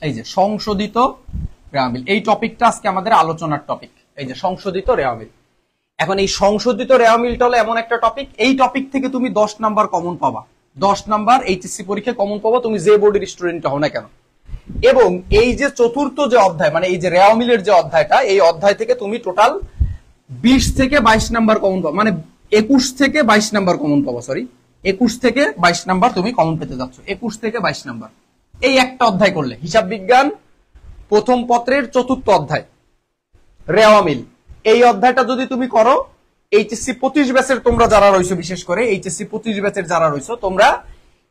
এই যে সংশোধিত রেওয়ামিল, এই টপিকটা আজকে আমাদের আলোচনার টপিক। এই যে সংশোধিত রেওয়ামিল। এখন এই সংশোধিত রেওয়ামিলটা হলো এমন একটা টপিক, এই টপিক থেকে তুমি 10 নাম্বার কমন পাবা। 10 নাম্বার এইচএসসি পরীক্ষায় কমন পাবা, তুমি যে বোর্ডের স্টুডেন্ট হও না কেন। এবং এই যে চতুর্থ যে অধ্যায়, মানে এই যে রেওয়ামিলের যে অধ্যায়টা, এই অধ্যায় থেকে তুমি টোটাল 20 থেকে 22 নাম্বার কমন পাবা, মানে 21 থেকে 22 নাম্বার কমন পাবা। সরি, 21 থেকে 22 নাম্বার তুমি কমন পেতে যাচ্ছ। 21 থেকে 22 নাম্বার এই একটা অধ্যায় করলে, হিসাব বিজ্ঞান প্রথম পত্রের চতুর্থ অধ্যায় রেওয়ামিল, এই অধ্যায়টা যদি তুমি করো, এইচএসসি 25 ব্যাচের তোমরা যারা রয়েছো, বিশেষ করে এইচএসসি 25 ব্যাচের যারা রয়েছো, তোমরা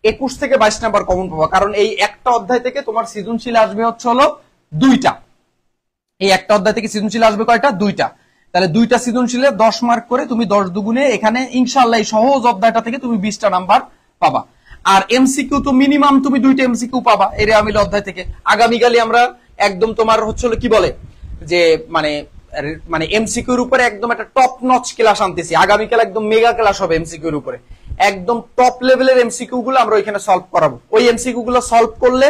21 থেকে 22 নাম্বার কমন পাবা। কারণ এই একটা অধ্যায় থেকে তোমার সৃজনশীল আসবে হচ্ছে হলো 2টা। এই একটা অধ্যায় থেকে সৃজনশীল আসবে কয়টা? 2টা। তাহলে 2টা সৃজনশীলে 10 মার্ক করে তুমি 10 দুগুণে এখানে ইনশাআল্লাহ এই সহজ অধ্যায়টা থেকে তুমি 20টা নাম্বার পাবা। আর এমসিকিউ তো মিনিমাম তুমি 2টা এমসিকিউ পাবা এই রেওয়ামিল অধ্যায় থেকে। আগামীকালই আমরা একদম তোমার হচ্ছে হলো কি বলে যে মানে এমসিকিউর উপরে একদম একটা টপ নচ ক্লাস আনতেছি। আগামীকাল একদম মেগা ক্লাস হবে এমসিকিউর উপরে, একদম টপ লেভেলের এমসিকিউ গুলো আমরা ওইখানে সলভ করাবো। ওই এমসিকিউ গুলো সলভ করলে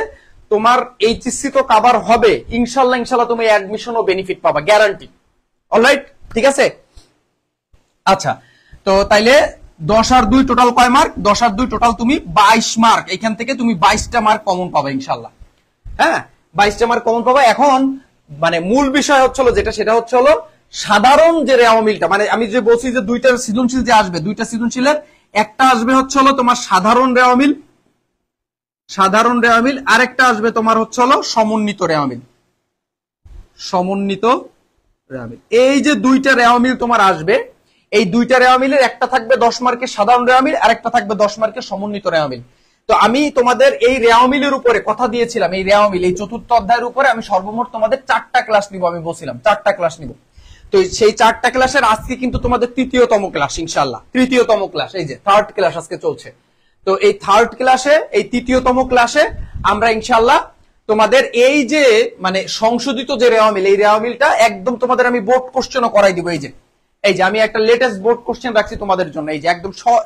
তোমার এইচএসসি তো কভার হবে ইনশাআল্লাহ। ইনশাআল্লাহ তুমি অ্যাডমিশনও বেনিফিট পাবা, গ্যারান্টি। অলরাইট, ঠিক আছে। আচ্ছা, তো তাইলে 10 আর 2 টোটাল কয় মার্ক? 10 আর 2 টোটাল তুমি 22 মার্ক। এখান থেকে তুমি 22টা মার্ক কমন পাবে ইনশাআল্লাহ। হ্যাঁ, 22টা মার্ক কমন পাবে। এখন মানে মূল বিষয় হচ্ছে যেটা, সেটা হচ্ছে হলো সাধারণ যে রেওয়ামিলটা, মানে আমি যে বলছি যে 2টা সৃজনশীল যে আসবে, 2টা সৃজনশীলের একটা আসবে হচ্ছে হলো তোমার সাধারণ রেওয়ামিল, সাধারণ রেওয়ামিল, আরেকটা আসবে তোমার হচ্ছে হলো সমন্বিত রেওয়ামিল, সমন্বিত রেওয়ামিল। এই যে 2টা রেওয়ামিল তোমার আসবে, এই 2টা রেওয়ামিলের একটা থাকবে 10 মার্কের সাধারণ রেওয়ামিল, আর একটা থাকবে 10 মার্কের সমন্বিত রেওয়ামিল। তো আমি তোমাদের এই রেওয়ামিলের উপরে কথা দিয়েছিলাম, এই রেওয়ামিল এই চতুর্থ অধ্যায়ের উপরে আমি সর্বমোট তোমাদের 4টা ক্লাস নিব। আমি বলছিলাম 4টা ক্লাস নিব। তো সেই 4টা ক্লাসের আজকে কিন্তু তোমাদের 3য়তম ক্লাস ইনশাআল্লাহ। 3য়তম ক্লাস, এই যে 3rd ক্লাস আজকে চলছে। তো এই 3rd ক্লাসে, এই 3য়তম ক্লাসে আমরা ইনশাআল্লাহ তোমাদের এই যে মানে সংশোধিত যে রেওয়ামিল, এই রেওয়ামিলটা একদম তোমাদের আমি বোর্ড কোশ্চেনও করাই দিব। এই যে আমি একটা লেটেস্ট বোর্ড কোশ্চেন রাখছি তোমাদের জন্য, এই যে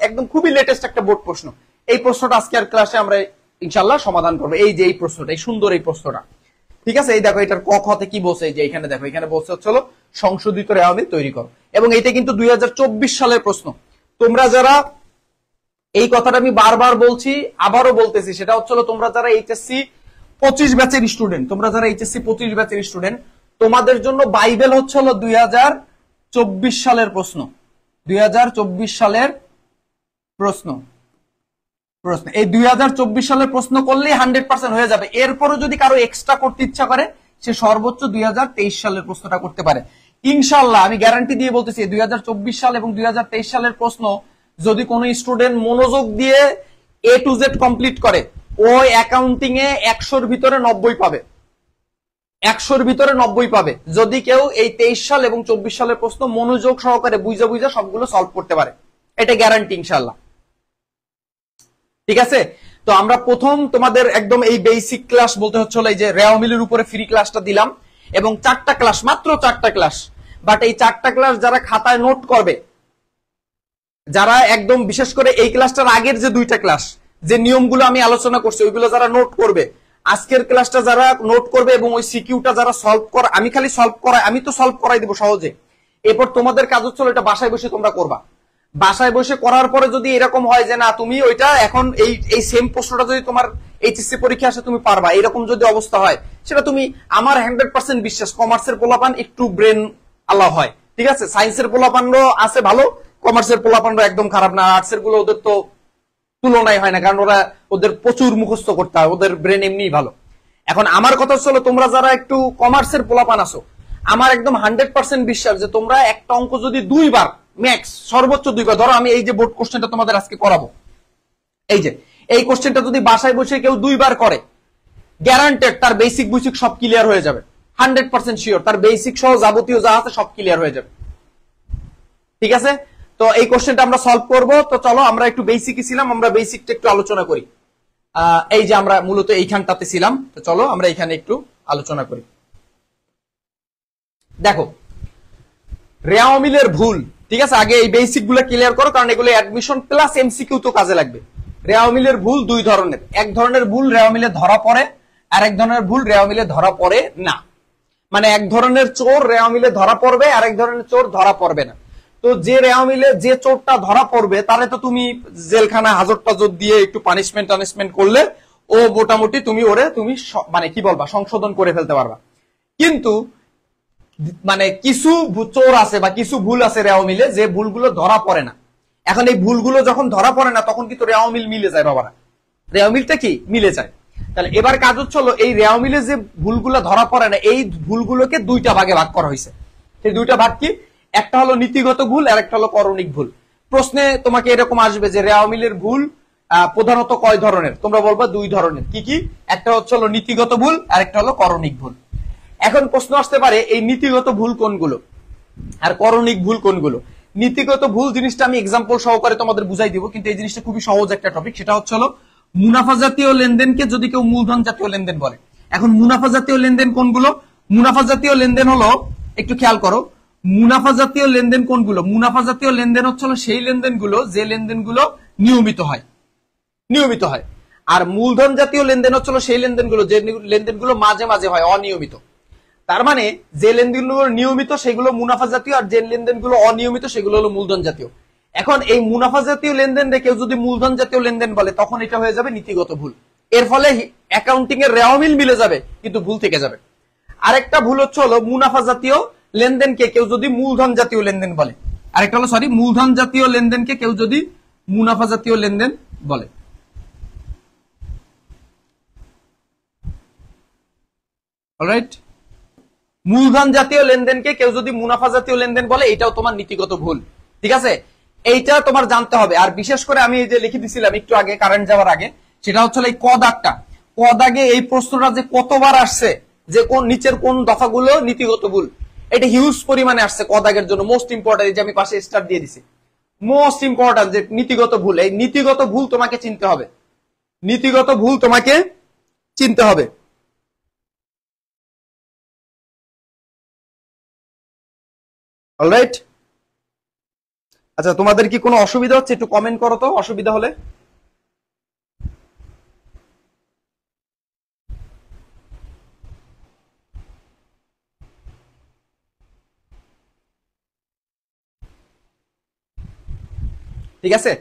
একদম খুবই লেটেস্ট একটা বোর্ড প্রশ্ন। এই প্রশ্নটা আজকের ক্লাসে আমরা ইনশাআল্লাহ সমাধান করবো। এই যে এই প্রশ্নটা, এই সুন্দর এই প্রশ্নটা, ঠিক আছে। এই দেখো এটার ক খতে কি বলছে, এই যে এখানে দেখো, এখানে বলছে হচ্ছে সংশোধিত রেওয়ামিল তৈরি করো। এবং এটা কিন্তু 2024 সালের প্রশ্ন। তোমরা যারা, এই কথাটা আমি বারবার বলছি, আবারও বলতেছি, সেটা হচ্ছে তোমরা যারা এইচএসসি 25 ব্যাচের স্টুডেন্ট, তোমরা যারা এইচএসসি 25 ব্যাচের স্টুডেন্ট, তোমাদের জন্য বাইবেল হচ্ছে 2024 সালের প্রশ্ন। 2024 সালের প্রশ্ন, এই 2024 সালের প্রশ্ন করলেই 100% হয়ে যাবে। এরপরও যদি কারো এক্সট্রা করতে ইচ্ছা করে, সে সর্বোচ্চ 2023 সালের প্রশ্নটা করতে পারে ইনশাআল্লাহ। আমি গ্যারান্টি দিয়ে বলতেছি 2024 সাল এবং 2023 সালের প্রশ্ন যদি কোনো স্টুডেন্ট মনোযোগ দিয়ে A to Z কমপ্লিট করে, ও অ্যাকাউন্টিং এ 100-র ভিতরে 90 পাবে, 100-র ভিতরে 90 পাবে। যদি কেউ এই 23 সাল এবং 24 সালের প্রশ্ন মনোযোগ সহকারে বুঝা সবগুলো সলভ করতে পারে, এটা গ্যারান্টি ইনশাআল্লাহ। ঠিক আছে। তো আমরা প্রথম তোমাদের একদম এই বেসিক ক্লাস বলতে হচ্ছে এই যে রেওয়ামিলের উপরে ফ্রি ক্লাসটা দিলাম, এবং 4টা ক্লাস, মাত্র 4টা ক্লাস। বাট এই 4টা ক্লাস যারা খাতায় নোট করবে, যারা একদম বিশেষ করে এই ক্লাসটার আগের যে 2টা ক্লাস, যে নিয়মগুলো আমি আলোচনা করছি, ওইগুলো যারা নোট করবে, আজকের ক্লাসটা যারা নোট করবে এবং ওই সিকিউটা যারা সলভ করে, আমি খালি সলভ করাই, আমি তো সলভ করাই দেবো সহজে। এরপর তোমাদের কাজ হচ্ছে এটা বাসায় বসে তোমরা করবা। বাসায় বসে করার পরে যদি এরকম হয় যে না তুমি ওইটা এখন এই সেম প্রশ্নটা যদি তোমার এইচএসসি পরীক্ষা আসে তুমি পারবা, এরকম যদি অবস্থা হয়, সেটা তুমি, আমার 100% বিশ্বাস, কমার্সের পোলাপান একটু ব্রেন আলাও হয়, ঠিক আছে। সায়েন্সের পোলাপানও আছে ভালো, কমার্সের পোলাপানরা একদম খারাপ না। আর্টসের গুলো ওদের তো তুলনায় হয় না, কারণ ওদের প্রচুর মুখস্থ করতে হয়, ওদের ব্রেন এমনি ভালো। এখন আমার কথা হচ্ছে তোমরা যারা একটু কমার্সের পোলাপান আছো, আমার একদম 100% বিশ্বাস যে তোমরা একটা অঙ্ক যদি 2 বার, ম্যাক্স সর্বোচ্চ 2 বার, ধরো আমি এই যে বোর্ড কোশ্চেনটা তোমাদের আজকে করাবো, এই যে এই কোশ্চেনটা যদি বাসায় বসে কেউ 2 বার করে, গ্যারান্টেড তার বেসিক বুসিক সব ক্লিয়ার হয়ে যাবে। 100% শিওর তার বেসিক সহ যাবতীয় যা আছে সব ক্লিয়ার হয়ে যাবে। ঠিক আছে। তো এই কোশ্চেনটা আমরা সলভ করব। তো চলো আমরা একটু বেসিকই ছিলাম, আমরা বেসিকটা একটু আলোচনা করি। এই যে আমরা মূলত এইখানটাতে ছিলাম, তো চলো আমরা এখানে একটু আলোচনা করি। দেখো রেওয়ামিলের ভুল, ঠিক আছে। আগে এই বেসিক গুলো ক্লিয়ার করো, কারণ এগুলো অ্যাডমিশন প্লাস এমসিকিউ তো কাজে লাগবে। রেওয়ামিলের ভুল 2 ধরনের। এক ধরনের ভুল রেওয়ামিলে ধরা পড়ে, আরেক ধরনের ভুল রেওয়া মিলে ধরা পড়ে না। মানে এক ধরনের চোর রেওয়া মিলে ধরা পড়বে, আরেক ধরনের চোর ধরা পড়বে না। তো যে রেওয়া মিলে যে চোরটা ধরা পড়বে তারে তো তুমি জেলখানা হাজর টাজর দিয়ে একটু পানিশমেন্ট করলে ও মোটামুটি তুমি মানে কি বলবা সংশোধন করে ফেলতে পারবা। কিন্তু মানে কিছু চোর আছে বা কিছু ভুল আছে রেওয়া মিলে যে ভুলগুলো ধরা পড়ে না। এখন এই ভুলগুলো যখন ধরা পড়ে না তখন কিন্তু রেওয়া মিল মিলে যায় বাবারা, রেওয়া মিলটা কি মিলে যায়। তাহলে এবার কাজ হচ্ছে এই রেওয়া মিলে যে ভুলগুলো ধরা পড়ে না এই ভুলগুলোকে দুইটা ভাগে ভাগ করা হয়েছে। সেই দুইটা ভাগ কি, একটা হলো নীতিগত ভুল আর একটা হলো করণিক ভুল। প্রশ্নে তোমাকে এরকম আসবে যে রেওয়া মিলের ভুল প্রধানত কয় ধরনের, তোমরা বলবা দুই ধরনের। কি কি? একটা হচ্ছে নীতিগত ভুল আর একটা হলো করণিক ভুল। এখন প্রশ্ন আসতে পারে এই নীতিগত ভুল কোনগুলো আর করণিক ভুল কোনগুলো। নীতিগত ভুল জিনিসটা আমি এক্সাম্পল সহকারে তোমাদের বুঝাই দিব, কিন্তু এই জিনিসটা খুবই সহজ একটা টপিক। সেটা হচ্ছে মুনাফা জাতীয় লেনদেনকে যদি কেউ মূলধন জাতীয় লেনদেন বলে। এখন মুনাফা জাতীয় লেনদেন কোনগুলো? মুনাফা জাতীয় লেনদেন হলো, একটু খেয়াল করো, মুনাফা জাতীয় লেনদেন কোনগুলো? মুনাফা জাতীয় লেনদেন হচ্ছে সেই লেনদেনগুলো যে লেনদেনগুলো নিয়মিত হয়, নিয়মিত হয়। আর মূলধন জাতীয় লেনদেন হচ্ছে সেই লেনদেনগুলো যে লেনদেনগুলো মাঝে মাঝে হয়, অনিয়মিত। তার মানে যে লেনদেনগুলো নিয়মিত সেগুলো মুনাফা জাতীয়, আর যে লেনদেনগুলো অনিয়মিত সেগুলো হলো মূলধন জাতীয়। এখন এই মুনাফা জাতীয় লেনদেন কেউ যদি মূলধন জাতীয় লেনদেন বলে তখন এটা হয়ে যাবে নীতিগত ভুল। এর ফলে অ্যাকাউন্টিং এর রেওয়া মিল মিলে যাবে কিন্তু ভুল থেকে যাবে। আরেকটা ভুল হচ্ছে মুনাফা জাতীয় লেনদেনকে কেউ যদি মূলধন জাতীয় লেনদেন বলে। আরেকটা হলো মূলধন জাতীয় লেনদেনকে কেউ যদি মুনাফা জাতীয় লেনদেন বলে। অলরাইট, মূলধন জাতীয় লেনদেনকে কেউ যদি মুনাফা জাতীয় লেনদেন বলে এটাও তোমার নীতিগত ভুল। ঠিক আছে, এইটা তোমার জানতে হবে। আর বিশেষ করে আমি এই যে লিখে দিছিলাম একটু আগে কারেন্ট যাওয়ার আগে, সেটা হচ্ছে এই ক দাগটা। ক দাগে এই প্রশ্নটা যে কতবার আসছে যে কোন নিচের কোন দফাগুলো নীতিগত ভুল, এটা হিউজ পরিমাণে আসছে ক দাগের জন্য। মোস্ট ইম্পর্টেন্ট, এই যে আমি পাশে স্টার দিয়ে দিছি, মোস্ট ইম্পর্টেন্ট যে নীতিগত ভুল। এই নীতিগত ভুল তোমাকে চিনতে হবে, নীতিগত ভুল তোমাকে চিনতে হবে। অলরাইট, আচ্ছা তোমাদের কি কোনো অসুবিধা হচ্ছে? একটু কমেন্ট করো তো অসুবিধা হলে। ঠিক আছে,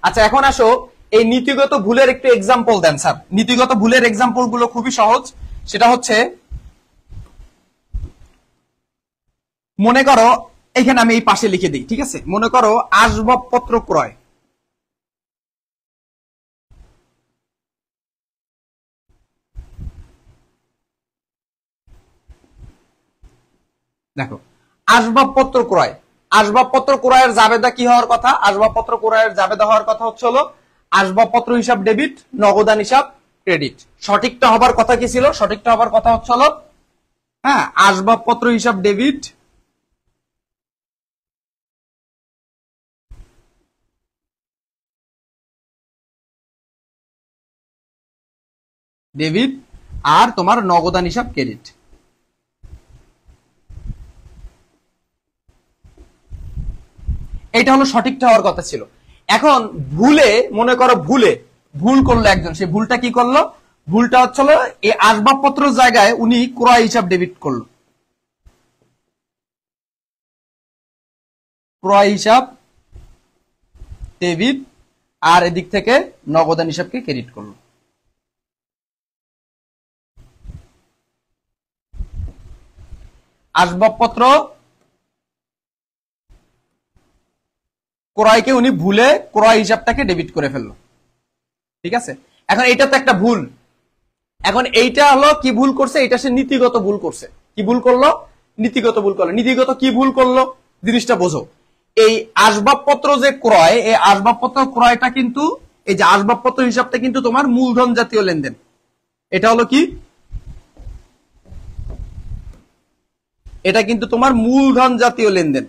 আচ্ছা এখন আসো এই নীতিগত ভুলের একটু এক্সাম্পল দেন স্যার। নীতিগত ভুলের এক্সাম্পল গুলো খুবই সহজ। সেটা হচ্ছে মনে করো এখানে আমি এই পাশে লিখে দিই, ঠিক আছে। মনে করো আসবাবপত্র ক্রয়, দেখো আসবাবপত্র ক্রয়, আসবাবপত্র ক্রয়ের জাবেদা কি হওয়ার কথা? আসবাবপত্র ক্রয়ের জাবেদা হওয়ার কথা হচ্ছে আসবাবপত্র হিসাব ডেবিট, নগদান হিসাব ক্রেডিট। সঠিকটা হবার কথা কি ছিল? সঠিকটা হবার কথা হচ্ছে হ্যাঁ আসবাবপত্র হিসাব ডেবিট, ডেবিট আর তোমার নগদান হিসাব ক্রেডিট। এটা হলো সঠিকটা হওয়ার কথা ছিল। এখন ভুলে মনে করো ভুল করলো একজন, সে ভুলটা কি করলো? ভুলটা হচ্ছে এই আসবাবপত্র জায়গায় উনি ক্রয় হিসাব ডেবিট করলো, ক্রয় হিসাব ডেবিট, আর এদিক থেকে নগদান হিসাবকে ক্রেডিট করলো। আসবাবপত্র ক্রয়কে উনি ভুলে ক্রয় হিসাবটাকে ডেবিট করে ফেললো। ঠিক আছে, এখন এটা তো একটা ভুল। এখন এইটা হলো কি ভুল করছে? এটা সে নীতিগত ভুল করছে। কি ভুল করলো? নীতিগত ভুল করলো। নীতিগত কি ভুল করলো জিনিসটা বোঝো। এই আসবাবপত্র যে ক্রয়, এই আসবাবপত্র ক্রয়টা কিন্তু এই যে আসবাবপত্র হিসাবটা কিন্তু তোমার মূলধন জাতীয় লেনদেন। এটা হলো কি? এটা কিন্তু তোমার মূলধন জাতীয় লেনদেন।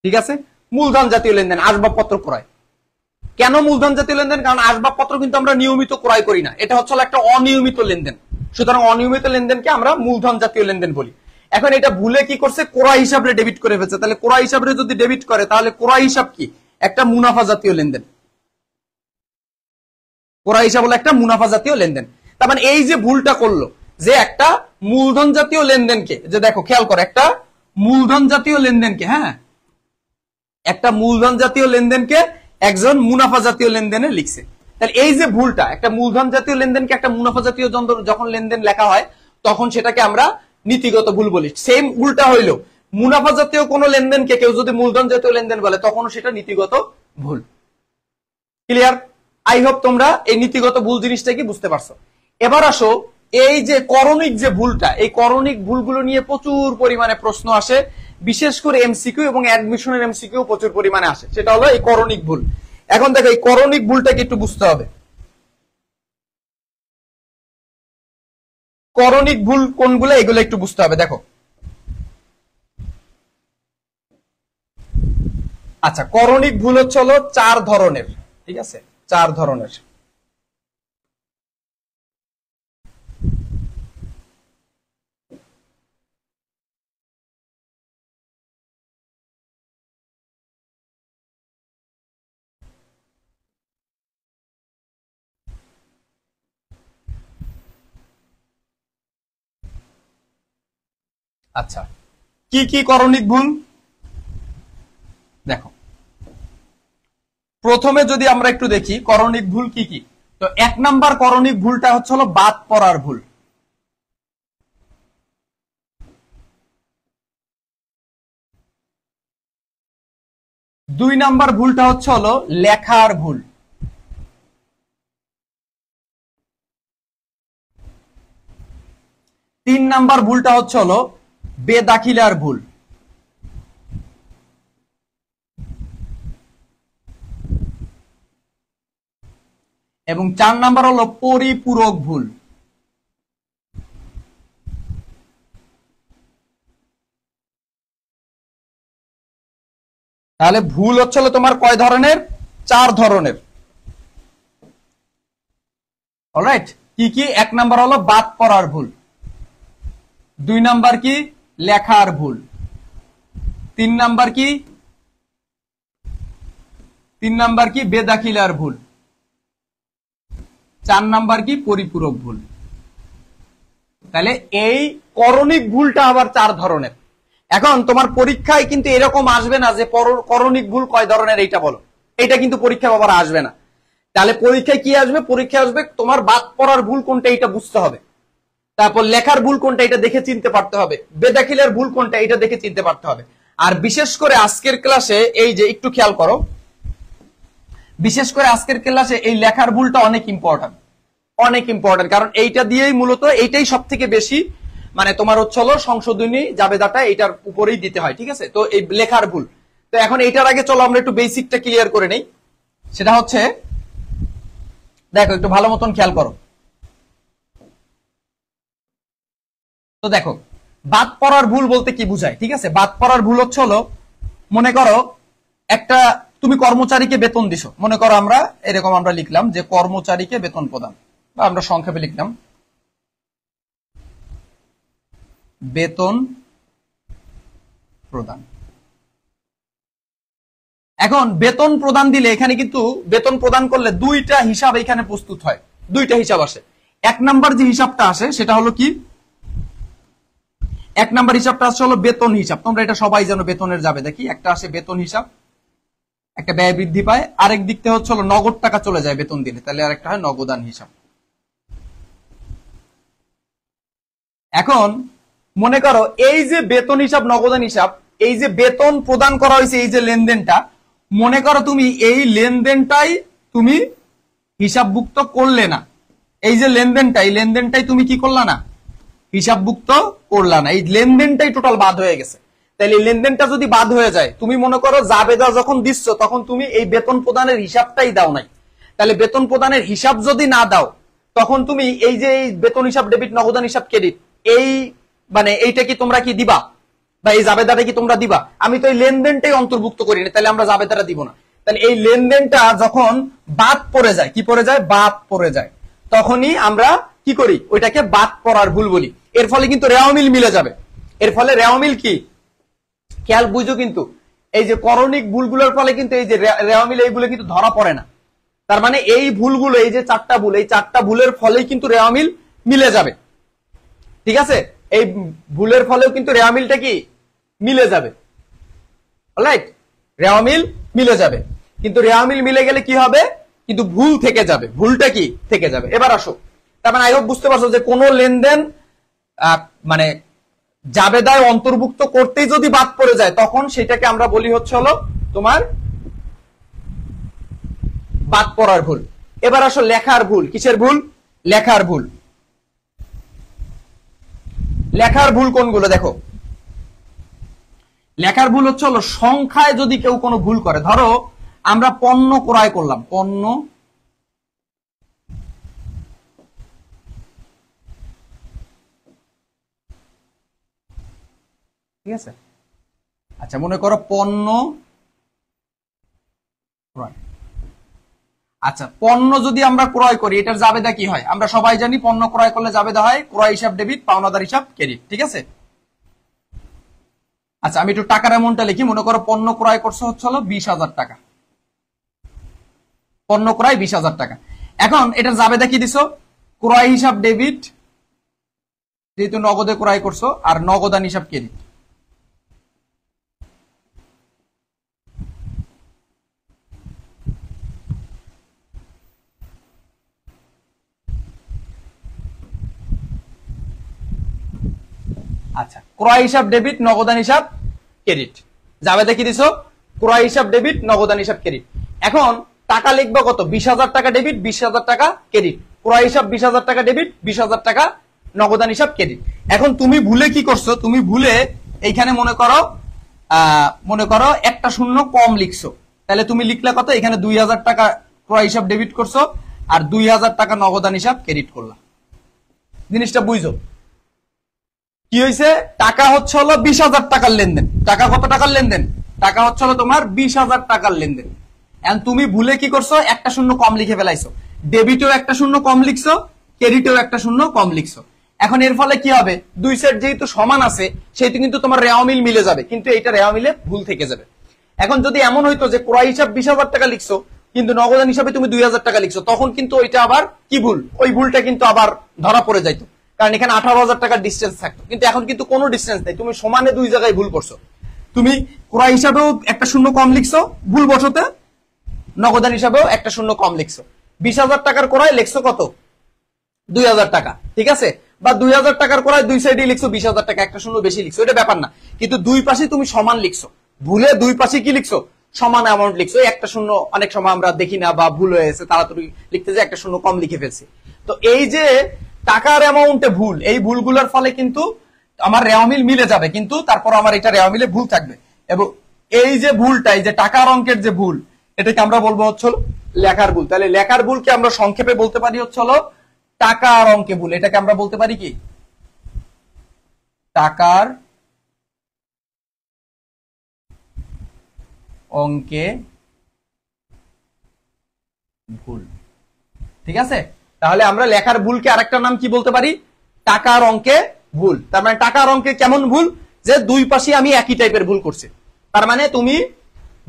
ঠিক আছে, মূলধন জাতীয় লেনদেন আসবাবপত্র ক্রয়। কেন মূলধন জাতীয় লেনদেন? কারণ আসবাবপত্র কিন্তু আমরা নিয়মিত ক্রয় করি না, এটা হচ্ছে একটা অনিয়মিত লেনদেন। সুতরাং অনিয়মিত লেনদেনকে আমরা মূলধন জাতীয় লেনদেন বলি। এখন এটা ভুলে কি করছে? ক্রয় হিসাবে ডেবিট করে ফেলছে। তাহলে ক্রয় হিসাবে যদি ডেবিট করে তাহলে ক্রয় হিসাব কি? একটা মুনাফা জাতীয় লেনদেন, ক্রয় হিসাব হলো একটা মুনাফা জাতীয় লেনদেন। তার মানে এই যে ভুলটা করলো যে একটা মূলধন জাতীয় লেনদেনকে, যে দেখো খেয়াল করো, একটা মূলধন জাতীয় লেনদেনকে, হ্যাঁ একটা মূলধন জাতীয় লেনদেনকে একজন মুনাফা জাতীয় লেনদেনে লিখছে। তাহলে এই যে ভুলটা, একটা মূলধন জাতীয় লেনদেনকে একটা মুনাফা জাতীয় যখন লেনদেন লেখা হয় তখন সেটাকে আমরা নীতিগত ভুল বলি। সেম উল্টা হইলো, মুনাফা জাতীয় কোন লেনদেনকে কেউ যদি মূলধন জাতীয় লেনদেন বলে তখন সেটা নীতিগত ভুল। ক্লিয়ার? আই হোপ তোমরা এই নীতিগত ভুল জিনিসটা কি বুঝতে পারছো। এবার আসো এই যে করণিক যে ভুলটা, এই করণিক ভুলগুলো নিয়ে প্রচুর পরিমাণে প্রশ্ন আসে, বিশেষ করে এমসিকিউ এবং অ্যাডমিশনের এমসিকিউ প্রচুর পরিমাণে আসে, সেটা হলো এই করণিক ভুল। এখন দেখো এই করণিক ভুলটাকে একটু বুঝতে হবে। করণিক ভুল কোনগুলো এগুলো একটু বুঝতে হবে। দেখো আচ্ছা, করণিক ভুল হলো 4 ধরনের, ঠিক আছে, 4 ধরনের। আচ্ছা, কি কি করণিক ভুল দেখো। প্রথমে যদি আমরা একটু দেখি করণিক ভুল কি কি, তো 1 নাম্বার করণিক ভুলটা হলো বাদ পড়ার ভুল। 2 নাম্বার ভুলটা হলো লেখার ভুল। 3 নাম্বার ভুলটা হলো বেদাখিলার ভুল। এবং 4 নাম্বার হলো পরিপূরক ভুল। তাহলে ভুল হলো তোমার কয় ধরনের? 4 ধরনের। অলরাইট, কি কি? 1 নাম্বার হলো বাদ পড়ার ভুল, 2 নাম্বার কি লেখার ভুল, 3 নাম্বার কি বেদাখিলার ভুল, 4 নাম্বার কি পরিপূরক ভুল। তাহলে এই করণিক ভুলটা আবার 4 ধরনের। এখন তোমার পরীক্ষায় কিন্তু এরকম আসবে না যে করণিক ভুল কয় ধরনের এইটা বলো, এটা কিন্তু পরীক্ষায় আবার আসবে না। তাহলে পরীক্ষায় কি আসবে? পরীক্ষায় আসবে তোমার বাদ পড়ার ভুল কোনটা এটা বুঝতে হবে, তারপর লেখার ভুল কোনটা এটা দেখে চিনতে পারতে হবে, বেদাখিলার ভুল কোনটা এটা দেখে চিনতে পারতে হবে। আর বিশেষ করে আজকের ক্লাসে এই যে একটু খেয়াল করো, বিশেষ করে আজকের ক্লাসে এই লেখার ভুলটা অনেক ইম্পর্টেন্ট, অনেক ইম্পর্টেন্ট, কারণ এইটা দিয়েই মূলত এইটাই সব থেকে বেশি মানে তোমার হলো সংশোধনী জাবেদাটা এটার উপরেই দিতে হয়, ঠিক আছে। তো এই লেখার ভুল, তো এখন এইটার আগে চলো আমরা একটু বেসিকটা ক্লিয়ার করে নেই। সেটা হচ্ছে দেখো একটু ভালো মতন খেয়াল করো। তো দেখো বাদ পড়ার ভুল বলতে কি বুঝায়, ঠিক আছে। বাদ পড়ার ভুল হলো মনে করো একটা তুমি কর্মচারীকে বেতন দিছো, মনে করো আমরা এরকম আমরা লিখলাম যে কর্মচারীকে বেতন প্রদান, বা আমরা সংক্ষেপে লিখলাম বেতন প্রদান। এখন বেতন প্রদান দিলে এখানে কিন্তু বেতন প্রদান করলে 2টা হিসাব এখানে প্রস্তুত হয়, 2টা হিসাব আসে। 1 নাম্বার যে হিসাবটা আসে সেটা হলো কি, 1 নাম্বার হিসাবটা হলো বেতন হিসাব। তোমরা এটা সবাই জানো, বেতনের যাবে দেখি একটা আসে বেতন হিসাব, একটা ব্যয় বৃদ্ধি পায়, আরেক দিক থেকে হলো নগদ টাকা চলে যায় বেতন দিলে, তাহলে আরেকটা হয় নগদান হিসাব। এখন মনে করো এই যে বেতন হিসাব নগদান হিসাব, এই যে বেতন প্রদান করা হয়েছে এই যে লেনদেনটা, মনে করো তুমি এই লেনদেনটাই তুমি হিসাবভুক্ত করলে না, এই যে লেনদেনটাই তুমি কি করলা না, হিসাবভুক্ত করলা না, এই লেনদেনটাই টোটাল বাদ হয়ে গেছে। তাহলে এই লেনদেনটা যদি বাদ হয়ে যায়, তুমি মনে করো জাবেদা যখন দিচ্ছ তখন তুমি এই বেতন প্রদানের হিসাবটাই দাও নাই, তাহলে বেতন প্রদানের হিসাব যদি না দাও তখন তুমি এই যে বেতন হিসাব ডেবিট নগদান হিসাব ক্রেডিট এই মানে এইটা কি তোমরা কি দিবা, বা এই জাবেদাটা কি তোমরা দিবা? আমি তো এই লেনদেনটাই অন্তর্ভুক্ত করিনি, তাহলে আমরা জাবেদাটা দিব না। তাহলে এই লেনদেনটা যখন বাদ পড়ে যায়, কি পড়ে যায়? বাদ পড়ে যায়, তখনই আমরা কি করি? ওইটাকে বাদ পড়ার ভুল বলি। এর ফলে কিন্তু রেওয়ামিল মিলে যাবে, এর ফলে রেওয়ামিল কি খেয়াল বুঝো, কিন্তু এই যে করণিক ভুলগুলোর ফলে কিন্তু এই যে রেওয়া মিল এইগুলো কিন্তু ধরা পড়ে না। তার মানে এই ভুলগুলো, এই যে 4টা ভুল, এই 4টা ভুলের ফলেই কিন্তু রেওয়া মিল মিলে যাবে। ঠিক আছে, এই ভুলের ফলেও কিন্তু রেওয়া মিলটা কি মিলে যাবে। অলরাইট, রেওয়া মিল মিলে যাবে, কিন্তু রেওয়া মিল মিলে গেলে কি হবে, কিন্তু ভুল থেকে যাবে, ভুলটা কি থেকে যাবে। এবার আসো, তার মানে আই হোপ বুঝতে পারছো যে কোন লেনদেন মানে জাবেদায় অন্তর্ভুক্ত করতেই যদি বাদ পড়ে যায় তখন সেটাকে আমরা বলি হচ্ছে হলো তোমার বাদ পড়ার ভুল। এবার আসো লেখার ভুল। কিসের ভুল? লেখার ভুল। লেখার ভুল কোনগুলো দেখো। লেখার ভুল হচ্ছে হলো সংখ্যায় যদি কেউ কোনো ভুল করে। ধরো আমরা পণ্য ক্রয় করলাম, পণ্য ঠিক আছে, আচ্ছা মনে করো পণ্য ক্রয়। আচ্ছা, পণ্য যদি আমরা ক্রয় করি এটার জাবেদা কি হয়? আমরা সবাই জানি পণ্য ক্রয় করলে জাবেদা হয় ক্রয় হিসাব ডেবিট, পাওনাদার হিসাব ক্রেডিট। ঠিক আছে, আচ্ছা আমি একটু টাকার অ্যামাউন্টটা লিখি। মনে করো পণ্য ক্রয় করছে হচ্ছে হলো 20,000 টাকা, পণ্য ক্রয় 20,000 টাকা। এখন এটার জাবেদা কি দিছো? ক্রয় হিসাব ডেবিট, যেহেতু নগদে ক্রয় করছো, আর নগদান হিসাব ক্রেডিট। আচ্ছা, ক্রয় হিসাব ডেবিট, নগদান হিসাব ক্রেডিট। জাবেদা কি দিছো? ক্রয় হিসাব ডেবিট, নগদান হিসাব ক্রেডিট। এখন টাকা লিখবো কত? 20,000 টাকা ডেবিট, 20,000 টাকা ক্রেডিট। ক্রয় হিসাব 20,000 টাকা ডেবিট, 20,000 টাকা নগদান হিসাব ক্রেডিট। এখন তুমি ভুলে কি করছো? তুমি ভুলে এইখানে মনে করো একটা শূন্য কম লিখছো। তাহলে তুমি লিখলে কত? এখানে 2,000 টাকা ক্রয় হিসাব ডেবিট করছো আর 2,000 টাকা নগদান হিসাব ক্রেডিট করলা। জিনিসটা বুঝছো কি হয়েছে? টাকা হচ্ছে হলো 20,000 টাকার লেনদেন। টাকা কত টাকার লেনদেন? টাকা হচ্ছে হলো তোমার 20,000 টাকার লেনদেন। এখন তুমি ভুলে কি করছো? একটা শূন্য কম লিখে ফেলাইছো। ডেবিটেও একটা শূন্য কম লিখছো, ক্রেডিটেও একটা শূন্য কম লিখছো। এখন এর ফলে কি হবে? দুই সেট যেহেতু সমান আছে সেহেতু কিন্তু তোমার রেওয়া মিল মিলে যাবে, কিন্তু এইটা রেওয়া মিলে ভুল থেকে যাবে। এখন যদি এমন হইতো যে ক্রয় হিসাব 20,000 টাকা লিখছো কিন্তু নগদান হিসাবে তুমি 2,000 টাকা লিখছো, তখন কিন্তু ওইটা আবার কি ভুল? ওই ভুলটা কিন্তু আবার ধরা পড়ে যাইতো, কারণ এখানে 18,000 টাকার ডিস্টেন্স থাকতো। কিন্তু এখন কিন্তু কোনো ডিস্টেন্স নেই, তুমি সমানে দুই জায়গায় ভুল করছো। তুমি ক্রয় হিসাবেও একটা শূন্য কম লিখছো ভুল বসতে, নগদান হিসাবেও একটা শূন্য কম লিখছো। 20,000 টাকার ক্রয় লিখছো কত? 2,000 টাকা। ঠিক আছে, বা 2,000 টাকার ক্রয় দুই সাইডে লিখছো 20,000 টাকা, একটা শূন্য বেশি লিখছো, এটা ব্যাপার না। কিন্তু দুই পাশে তুমি সমান লিখছো, ভুলে দুই পাশে কি লিখছো? সমান অ্যামাউন্ট লিখছো। একটা শূন্য অনেক সময় আমরা দেখি না বা ভুল হয়েছে, তাড়াতাড়ি লিখতে যে একটা শূন্য কম লিখে ফেলছি। তো এই যে টাকার অ্যামাউন্টে ভুল, এই ভুলগুলোর ফলে কিন্তু আমার রেওয়া মিল মিলে যাবে, কিন্তু তারপর আমার এটা রেওয়া মিলে ভুল থাকবে। এবং এই যে ভুলটা, এই যে টাকার অঙ্কের যে ভুল, এটাকে আমরা বলবো হচ্ছে লেখার ভুল। তাহলে লেখার ভুলকে আমরা সংক্ষেপে বলতে পারি হচ্ছে হলো টাকার অঙ্কে ভুল। এটাকে আমরা বলতে পারি কি? টাকার অঙ্কে ভুল। ঠিক আছে, তাহলে আমরা লেখার ভুলকে আরেকটা নাম কি বলতে পারি? টাকার অঙ্কে ভুল। তার মানে টাকার অঙ্কে কেমন ভুল? যে দুই পাশে আমি একই টাইপের ভুল করছি। তার মানে তুমি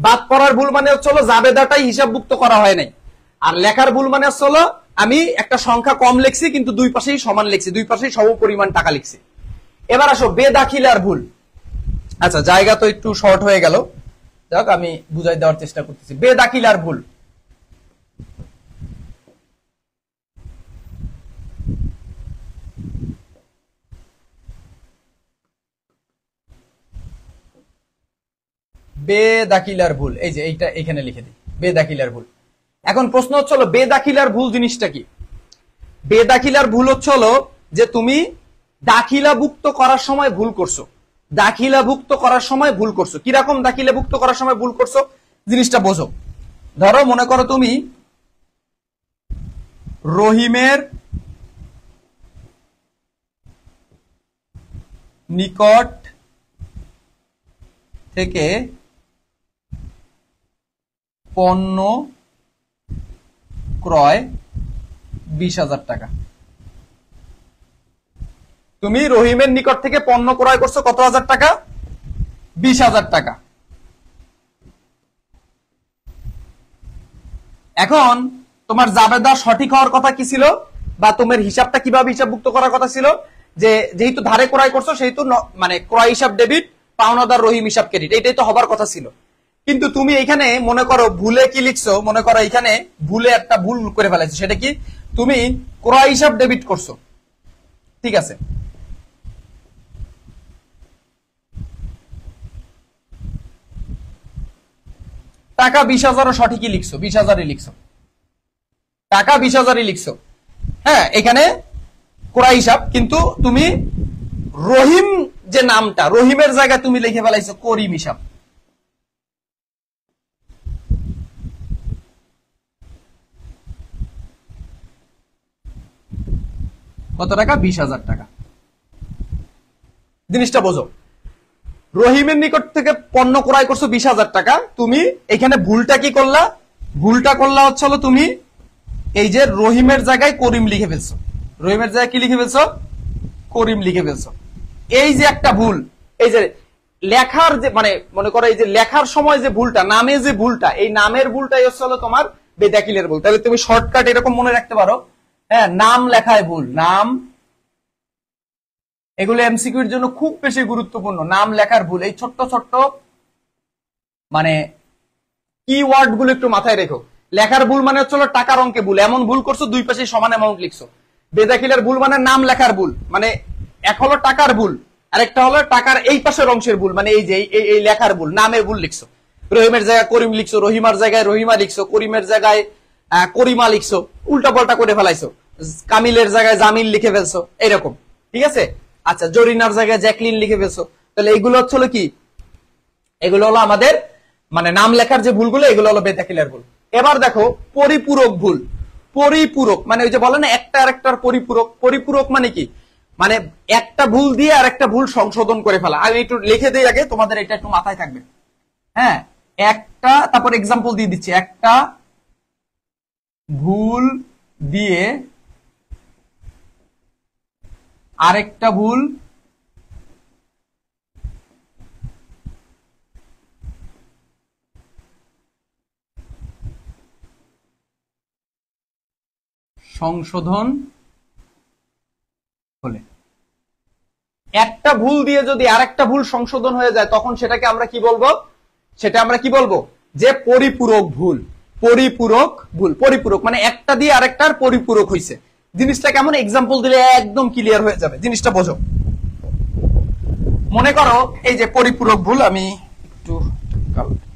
বাদ পড়ার ভুল মানে হচ্ছে হলো জাবেদাটাই হিসাবভুক্ত করা হয় নাই, আর লেখার ভুল মানে হচ্ছে হলো আমি একটা সংখ্যা কম লিখছি কিন্তু দুই পাশেই সমান লিখছি, দুই পাশেই সম পরিমাণ টাকা লিখছি। এবার আসো বেদাখিলার ভুল। আচ্ছা, জায়গা তো একটু শর্ট হয়ে গেল, যাক আমি বুঝাই দেওয়ার চেষ্টা করতেছি। বেদাখিলার ভুল। বেদাখিলার ভুল, এই যে এইটা এখানে লিখে দিই, বেদাখিলার ভুল। এখন প্রশ্ন হচ্ছে হলো বেদাখিলার ভুল জিনিসটা কি? বেদাখিলার ভুল হচ্ছে হলো যে তুমি দাখিলাভুক্ত করার সময় ভুল করছো। দাখিলাভুক্ত করার সময় ভুল করছো। কিরকম দাখিলাভুক্ত করার সময় ভুল করছো জিনিসটা বোঝো। ধরো মনে করো তুমি রহিমের নিকট থেকে পণ্য ক্রয় 20,000 টাকা। তুমি রহিমের নিকট থেকে পণ্য ক্রয় করছো কত হাজার টাকা? 20,000 টাকা। এখন তোমার জাবেদা সঠিক হওয়ার কথা কি ছিল, বা তোমার হিসাবটা কিভাবে হিসাবভুক্ত করার কথা ছিল, যে যেহেতু ধারে ক্রয় করছো সেহেতু মানে ক্রয় হিসাব ডেবিট, পাওনাদার রহিম হিসাব ক্রেডিট, এটাই তো হবার কথা ছিল। কিন্তু তুমি এখানে মনে করো ভুলে কি লিখছো, মনে করো এখানে ভুলে একটা ভুল করে ফেলাইছো। সেটা কি, তুমি ক্রয় হিসাব ডেবিট করছো, ঠিক আছে, টাকা 20,000 সঠিকই লিখছো, 20,000 লিখছো, টাকা 20,000 লিখছো। হ্যাঁ, এখানে ক্রয় হিসাব, কিন্তু তুমি রহিম যে নামটা, রহিমের জায়গায় তুমি লিখে ফেলাইছো করিম হিসাব। কত টাকা? 20,000 টাকা। জিনিসটা বোঝো, রহিমের নিকট থেকে পণ্য ক্রয় করছো 20,000 টাকা, তুমি এখানে ভুলটা কি করলা? ভুলটা করলা হচ্ছে তুমি এই যে রহিমের জায়গায় করিম লিখে ফেলছো, রহিমের জায়গায় কি লিখে ফেলছো? করিম লিখে ফেলছো। এই যে একটা ভুল, এই যে লেখার যে মানে মনে করো এই যে লেখার সময় যে ভুলটা, নামে যে ভুলটা, এই নামের ভুলটাই হচ্ছে তোমার বেদাকিলের ভুল। তাহলে তুমি শর্টকাট এরকম মনে রাখতে পারো, হ্যাঁ, নাম লেখায় ভুল, নাম, এগুলো এমসিকিউর জন্য খুব বেশি গুরুত্বপূর্ণ। নাম লেখার ভুল, এই ছোট্ট ছোট্ট মানে কিওয়ার্ড গুলো একটু মাথায় রেখো। লেখার ভুল মানে হচ্ছে টাকার অঙ্কে ভুল, এমন ভুল করছো দুই পাশে সমান অ্যামাউন্ট লিখছো। বেদাখিলের ভুল মানে নাম লেখার ভুল, মানে এক হলো টাকার ভুল, আরেকটা হলো টাকার এই পাশের অংশের ভুল, মানে এই যে এই লেখার ভুল, নামের ভুল লিখছো। রহিমের জায়গায় করিম লিখছো, রহিমার জায়গায় রহিমা লিখছো, করিমের জায়গায় করিমা লিখছো, উল্টা পাল্টা করে ফেলাইছো। কামিলের জায়গায় জামিল লিখে ফেলছো, এরকম, ঠিক আছে। আচ্ছা, জরিনার জায়গায় জ্যাকলিন লিখে ফেলছো। তাহলে এইগুলো হচ্ছে কি, এগুলো হলো আমাদের মানে নাম লেখার যে ভুলগুলো, এগুলো হলো বেদাখিলের ভুল। এবার দেখো পরিপূরক ভুল। পরিপূরক মানে ওই যে বলে না একটা আরেকটার পরিপূরক। পরিপূরক মানে কি, মানে একটা ভুল দিয়ে আর একটা ভুল সংশোধন করে ফেলা। আমি একটু লিখে দিই আগে, তোমাদের এটা একটু মাথায় থাকবে। হ্যাঁ, একটা, তারপর এক্সাম্পল দিয়ে দিচ্ছি, একটা ভুল দিয়ে আরেকটা ভুল সংশোধন হলে, একটা ভুল দিয়ে যদি আরেকটা ভুল সংশোধন হয়ে যায়, তখন সেটাকে আমরা কি বলবো? সেটা আমরা কি বলবো? যে পরিপূরক ভুল। পরিপূরক ভুল, পরিপূরক মানে একটা দিয়ে আরেকটার পরিপূরক হয়েছে। জিনিসটা কেমন, এক্সাম্পল দিলে একদম ক্লিয়ার হয়ে যাবে, জিনিসটা বোঝো। মনে করো এই যে পরিপূরক ভুল, আমি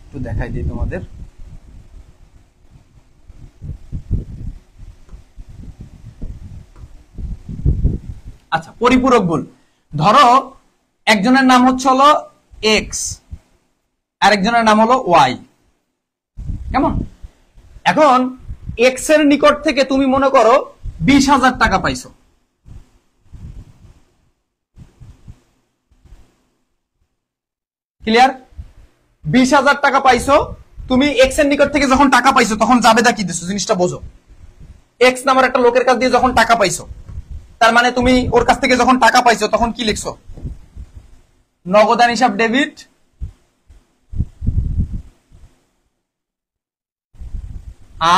একটু দেখাই দিই তোমাদের। আচ্ছা, পরিপূরক ভুল, ধরো একজনের নাম হচ্ছে হলো এক্স, আরেকজনের নাম হলো ওয়াই, কেমন? এখন এক্স এর নিকট থেকে তুমি মনে করো 20,000 টাকা পাইছো, ক্লিয়ার? 20,000 টাকা পাইছো তুমি এক্স এর নিকট থেকে। যখন টাকা পাইছো তখন জাবেদা কি দিছো, জিনিসটা বোঝো। এক্স নামের একটা লোকের কাছ দিয়ে যখন টাকা পাইছো, তার মানে তুমি ওর কাছ থেকে যখন টাকা পাইছো তখন কি লিখছো? নগদান হিসাব ডেবিট,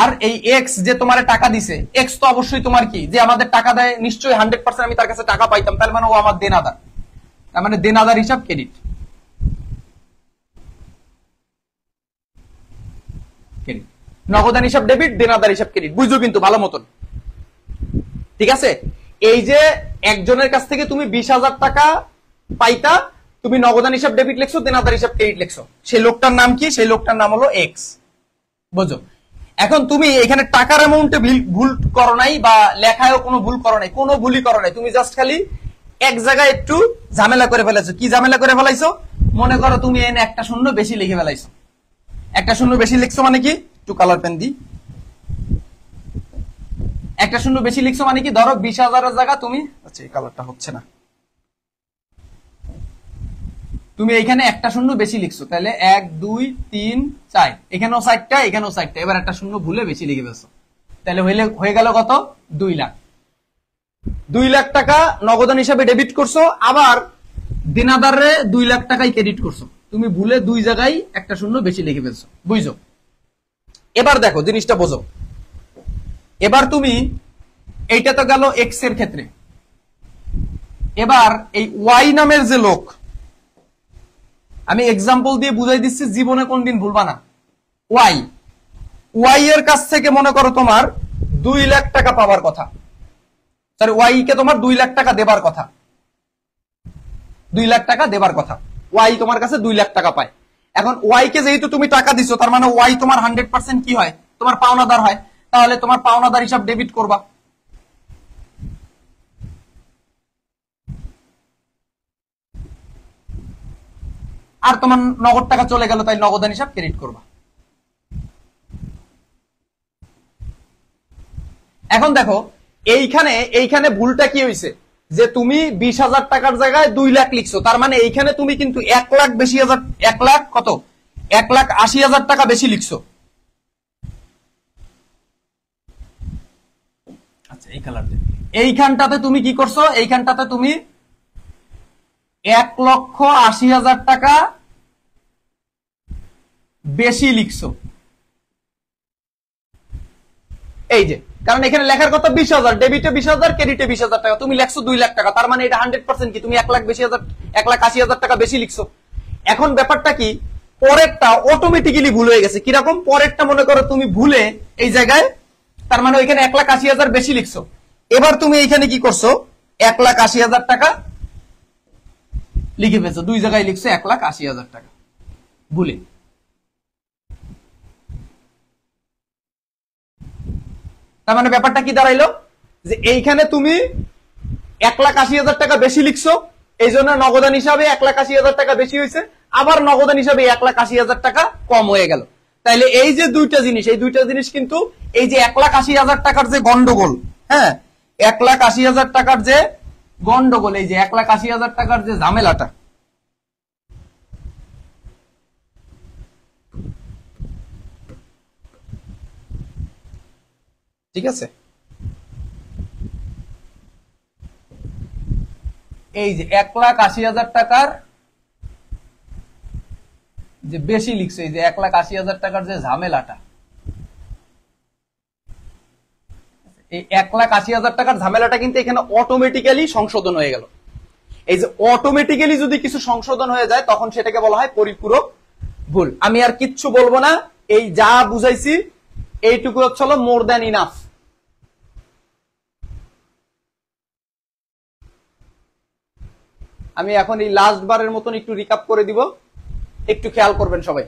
আর এই এক্স যে তোমার টাকা দিছে, এক্স তো অবশ্যই তোমার কি, যে আমাদের টাকা দেয়, নিশ্চয়ই 100% আমি তার কাছে টাকা পাইতাম, তার মানে ও আমার দেনাদার, তার মানে দেনাদার হিসাব ক্রেডিট। নগদান হিসাব ডেবিট, দেনাদার হিসাব ক্রেডিট, বুঝছো কিন্তু ভালো মতন, ঠিক আছে। এই যে একজনের কাছ থেকে তুমি 20,000 টাকা পাইতা, তুমি নগদান হিসাব ডেবিট লিখছো, দেনাদার হিসাব ক্রেডিট লিখছো। সেই লোকটার নাম কি? সেই লোকটার নাম হলো এক্স, বুঝো। এখন তুমি এখানে টাকার অ্যামাউন্টে ভুল করো নাই, বা লেখায়ও কোনো ভুল করো নাই, কোনো ভুলই করো নাই, তুমি জাস্ট খালি এক জায়গায় একটু ঝামেলা করে ফেলাইছো। কি ঝামেলা করে ফেলাইছো? মনে করো তুমি এনে একটা শূন্য বেশি লিখে ফেলাইছো। একটা শূন্য বেশি লিখছো মানে কি, একটু কালার পেন দি, একটা শূন্য বেশি লিখছো মানে কি, ধরো 20,000 জায়গা তুমি, আচ্ছা এই কালারটা হচ্ছে না, তুমি এখানে একটা শূন্য বেশি লিখছো, তাহলে 1 2 3 4, এখানেও 4টা, এখানেও 4টা, এবার একটা শূন্য ভুলে বেশি লিখে ফেলছো, তাহলে হয়ে গেল কত? 2 লাখ। 2 লাখ টাকা নগদান হিসাবে ডেবিট করছো, আবার দেনাদারে 2 লাখ টাকাই ক্রেডিট করছো। তুমি ভুলে দুই জায়গায় একটা শূন্য বেশি লিখে ফেলছো, বুঝছো? এবার দেখো জিনিসটা বোঝো। এবার তুমি এইটা তো গেল এক্স এর ক্ষেত্রে, এবার এই ওয়াই নামের যে লোক, আমি এক্সাম্পল দিয়ে বুঝাই দিচ্ছি, জীবনে কোনদিন ভুলবা না। ওয়াই, ওয়াই এর কাছ থেকে মনে করো তোমার 2 লাখ টাকা পাওয়ার কথা, সরি ওয়াই কে তোমার 2 লাখ টাকা দেবার কথা, 2 লাখ টাকা দেবার কথা, ওয়াই তোমার কাছে 2 লাখ টাকা পায়। এখন ওয়াই কে যেহেতু তুমি টাকা দিছো, তার মানে ওয়াই তোমার 100% কি হয়, তোমার পাওনাদার হয়, তাহলে তোমার পাওনাদার হিসাব ডেবিট করবা। আর তোমার নগদ টাকা চলে গেল, তাই নগদান হিসাব ক্রেডিট করবা। এখন দেখো এইখানে ভুলটা কি হয়েছে, যে তুমি 20,000 টাকার জায়গায় 2 লাখ লিখছো, তার মানে এইখানে তুমি কিন্তু 1 লাখ বেশি হাজার, 1 লাখ কত, 1,80,000 টাকা বেশি লিখছো। আচ্ছা এই কালার, এইখানটাতে তুমি কি করছো, এইখানটাতে তুমি 1,80,000 টাকা বেশি লিখছো। এই যে, কারণ এখানে লেখার কথা 20,000, ডেবিটে 20,000, ক্রেডিটে 20,000 টাকা, তুমি লেখছো 2 লাখ টাকা, তার মানে এটা 100% কি তুমি 1 লাখ বেশি হাজার, 1,80,000 টাকা বেশি লিখছো। এখন ব্যাপারটা কি, পরেরটা অটোমেটিক্যালি ভুল হয়ে গেছে। কিরকম, পরেরটা মনে করো তুমি ভুলে এই জায়গায়, তার মানে ওইখানে 1,80,000 বেশি লিখছো, এবার তুমি এইখানে কি করছো, 1,80,000 টাকা লিখে ফেলছো, 2 জায়গায় লিখছো 1,80,000 টাকা ভুলে। তার মানে ব্যাপারটা কি দাঁড়াইলো, যে এইখানে তুমি 1,80,000 টাকা বেশি লিখছো, এই জন্য নগদান হিসাবে 1,80,000 টাকা বেশি হয়েছে, আবার নগদান হিসাবে 1,80,000 টাকা কম হয়ে গেল। তাইলে এই যে দুইটা জিনিস, এই দুইটা জিনিস কিন্তু এই যে 1,80,000 টাকার যে গন্ডগোল, হ্যাঁ 1,80,000 টাকার যে গন্ডগোল, এই যে 1,80,000 টাকার যে ঝামেলাটা, ঠিক আছে, এই যে 1,80,000 টাকার যে বেশি লিখছে, এই যে 1,80,000 টাকার যে ঝামেলাটা, এই 1,80,000 টাকার ঝামেলাটা কিন্তু এখানে অটোমেটিক্যালি সংশোধন হয়ে গেল। এই যে অটোমেটিক্যালি যদি কিছু সংশোধন হয়ে যায়, তখন সেটাকে বলা হয় পরিপূরক ভুল। আমি আর কিচ্ছু বলবো না, এই যা বুঝাইছি এইটুকু হচ্ছে মোর দ্যান ইনাফ। আমি এখন এই লাস্ট বারের মতন একটু রিক্যাপ করে দিব, একটু খেয়াল করবেন সবাই,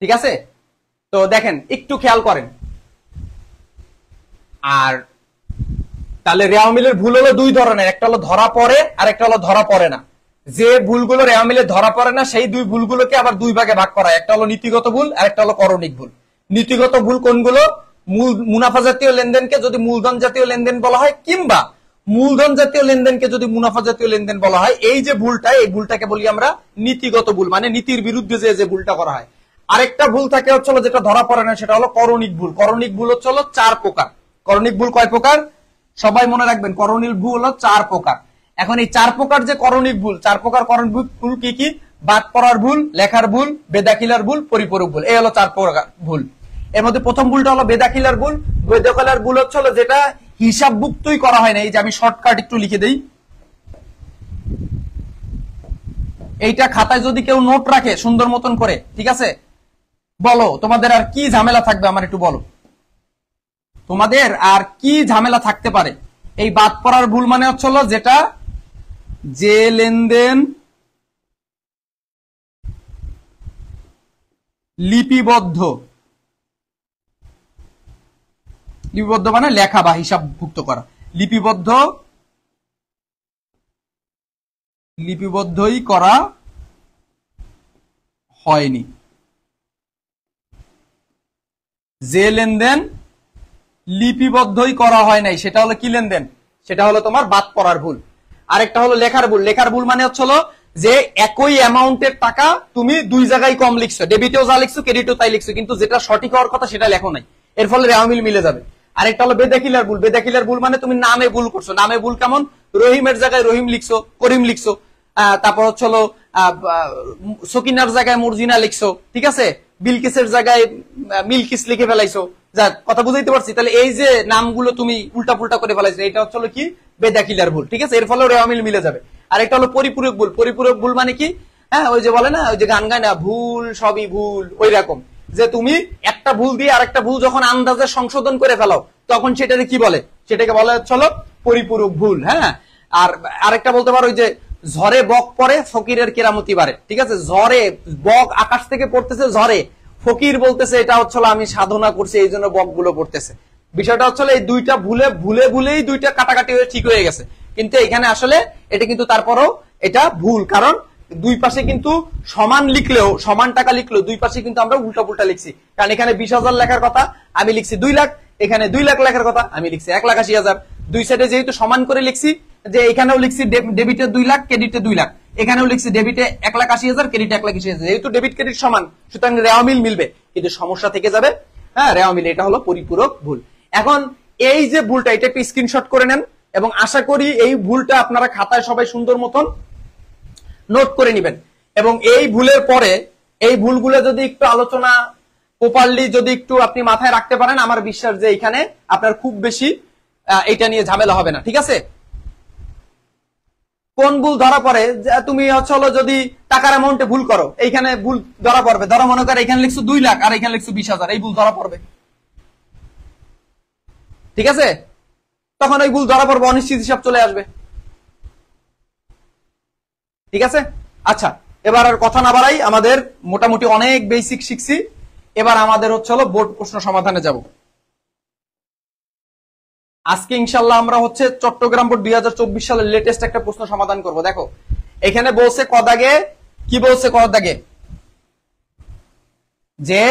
ঠিক আছে? তো দেখেন একটু খেয়াল করেন। আর তাহলে রেওয়া মিলের ভুল হলো 2 ধরনের, একটা হলো ধরা পড়ে আর একটা হলো ধরা পড়ে না। যে ভুলগুলো রেওয়া মিলে ধরা পড়ে না, সেই 2 ভুলগুলোকে আবার 2 ভাগে ভাগ করা হয়, একটা হলো নীতিগত ভুল আর একটা হলো করণিক ভুল। নীতিগত ভুল কোনগুলো, মুনাফা জাতীয় লেনদেনকে যদি মূলধন জাতীয় লেনদেন বলা হয়, কিংবা মূলধন জাতীয় লেনদেনকে যদি মুনাফা জাতীয় লেনদেন বলা হয়, এই যে ভুলটা, এই ভুলটাকে বলি আমরা নীতিগত ভুল, মানে নীতির বিরুদ্ধে যে ভুলটা করা হয়। আরেকটা ভুল থাকে হচ্ছে যেটা ধরা পড়ে না, সেটা হলো করণিক ভুল। করণিক ভুল হচ্ছে 4 প্রকার। করণিক ভুল কয় প্রকার সবাই মনে রাখবেন, করণিক ভুল হলো 4 প্রকার। এখন এই 4 প্রকার যে করণিক ভুল, 4 প্রকার করণিক ভুল কি কি, বাদ পড়ার ভুল, লেখার ভুল, বেদাখিলার ভুল, পরিপূরক ভুল, এই হলো 4 প্রকার ভুল। এর মধ্যে প্রথম ভুলটা হলো বেদাখিলার ভুল। বেদাখিলার ভুল হচ্ছে যেটা হিসাবভুক্তই করা হয় না। এই যে আমি শর্টকাট একটু লিখে দেই, এইটা খাতায় যদি কেউ নোট রাখে সুন্দর মতন করে, ঠিক আছে, বলো তোমাদের আর কি ঝামেলা থাকবে, আমার একটু বলো তোমাদের আর কি ঝামেলা থাকতে পারে। এই বাদ পড়ার ভুল মানে হচ্ছে যেটা, যে লেনদেন লিপিবদ্ধ, লিপিবদ্ধ মানে লেখা বা হিসাবভুক্ত করা, লিপিবদ্ধই করা হয়নি। যে লেনদেন লিপিবদ্ধই করা হয় নাই, সেটা হলো কি লেনদেন, সেটা হলো তোমার বাদ পড়ার ভুল। আরেকটা হলো লেখার ভুল। লেখার ভুল মানে হচ্ছে যে একই অ্যামাউন্টের টাকা তুমি 2 জায়গায় কম লিখছো, ডেবিটেও যা লিখছো ক্রেডিটেও তাই লিখছো, কিন্তু যেটা সঠিক হওয়ার কথা সেটা লেখো নাই, এর ফলে রেওয়া মিল মিলে যাবে। আরেকটা হলো বেদাখিলার ভুল। বেদাখিলার ভুল মানে তুমি নামে ভুল করছো। নামে ভুল কেমন, রহিমের জায়গায় রহিম লিখছো, করিম লিখছো, তারপর হচ্ছে সকিনার জায়গায় মর্জিনা লিখছো, ঠিক আছে, বিলকিসের জায়গায় মিলকিস লিখে ফেলাইছো, যাক কথা বুঝাইতে পারছি। তাহলে এই যে নামগুলো তুমি উল্টা পুল্টা করে ফেলাইছো, এটা হচ্ছে কি বেদাকিলার ভুল, ঠিক আছে? এর ফলে রেওয়ামিল মিলে যাবে। আর এটা হলো পরিপূরক ভুল। পরিপূরক ভুল মানে কি? হ্যাঁ, ওই যে বলে না, ওই যে গান গায় না, ভুল সবই ভুল, ওই রকম, যে তুমি একটা ভুল দিয়ে আরেকটা ভুল যখন আন্দাজে সংশোধন করে ফেলাও, তখন সেটাকে কি বলে? সেটাকে বলা হচ্ছে পরিপূরক ভুল। হ্যাঁ, আর আরেকটা বলতে পারো, ওই যে ঝড়ে বক পড়ে ফকিরের কেরামতি বাড়ে, ঠিক আছে? ঝড়ে বক আকাশ থেকে পড়তেছে, ঝড়ে ফকির বলতেছে এটা হচ্ছে আমি সাধনা করছি এই জন্য বক গুলো পড়তেছে। বিষয়টা হচ্ছে এই দুইটা ভুলেই দুইটা কাটাকাটি হয়ে ঠিক হয়ে গেছে, কিন্তু এখানে আসলে এটা কিন্তু তারপরও এটা ভুল, কারণ দুই পাশে কিন্তু সমান লিখলেও, সমান টাকা লিখলেও দুই পাশে কিন্তু আমরা উল্টা পুল্টা লিখছি। কারণ এখানে 20,000 লেখার কথা আমি লিখছি 2 লাখ, এখানে 2 লাখ লেখার কথা আমি লিখছি 1,80,000। দুই সাইডে যেহেতু সমান করে লিখছি, যে এখানেও লিখছি ডেবিটে 2 লাখ, ক্রেডিটে 2 লাখ, এখানেও লিখছি ডেবিটে 1,80,000, ক্রেডিটে 1,80,000। যেহেতু ডেবিট ক্রেডিট সমান, সুতরাং রেওয়ামিল মিলবে, কিন্তু সমস্যা থেকে যাবে। হ্যাঁ, রেওয়ামিল, এটা হলো পরিপূরক ভুল। এখন এই যে ভুলটা, এটা একটু স্ক্রিনশট করে নেন, এবং আশা করি এই ভুলটা আপনারা খাতায় সবাই সুন্দর মতন নোট করে নেবেন। এবং এই ভুলের পরে এই ভুলগুলো যদি একটু আলোচনা প্রপারলি যদি একটু আপনি মাথায় রাখতে পারেন, আমার বিশ্বাস যে এখানে আপনার খুব বেশি এটা নিয়ে ঝামেলা হবে না, ঠিক আছে? কোন ভুল ধরা পড়ে? তুমি হচ্ছে যদি টাকার অ্যামাউন্টে ভুল করো, এইখানে ভুল ধরা পড়বে। ধরো মনে করো এখানে লিখছো 2 লাখ আর এখানে লিখছো 20,000, এই ভুল ধরা পড়বে, ঠিক আছে? তখন ওই ভুল ধরা পড়বে, অনিশ্চিত হিসাব চলে আসবে, ঠিক আছে? আচ্ছা, এবার আর কথা না বাড়াই, আমাদের মোটামুটি অনেক বেসিক শিখছি, এবার আমাদের হচ্ছে বোর্ড প্রশ্ন সমাধানে যাব। আজকে ইনশাল্লাহ আমরা হচ্ছে চট্টগ্রাম বোর্ড 2024 সালের লেটেস্ট একটা প্রশ্ন সমাধান করব। দেখো এখানে বলছে কদাগে, কি বলছে কদাগে, যে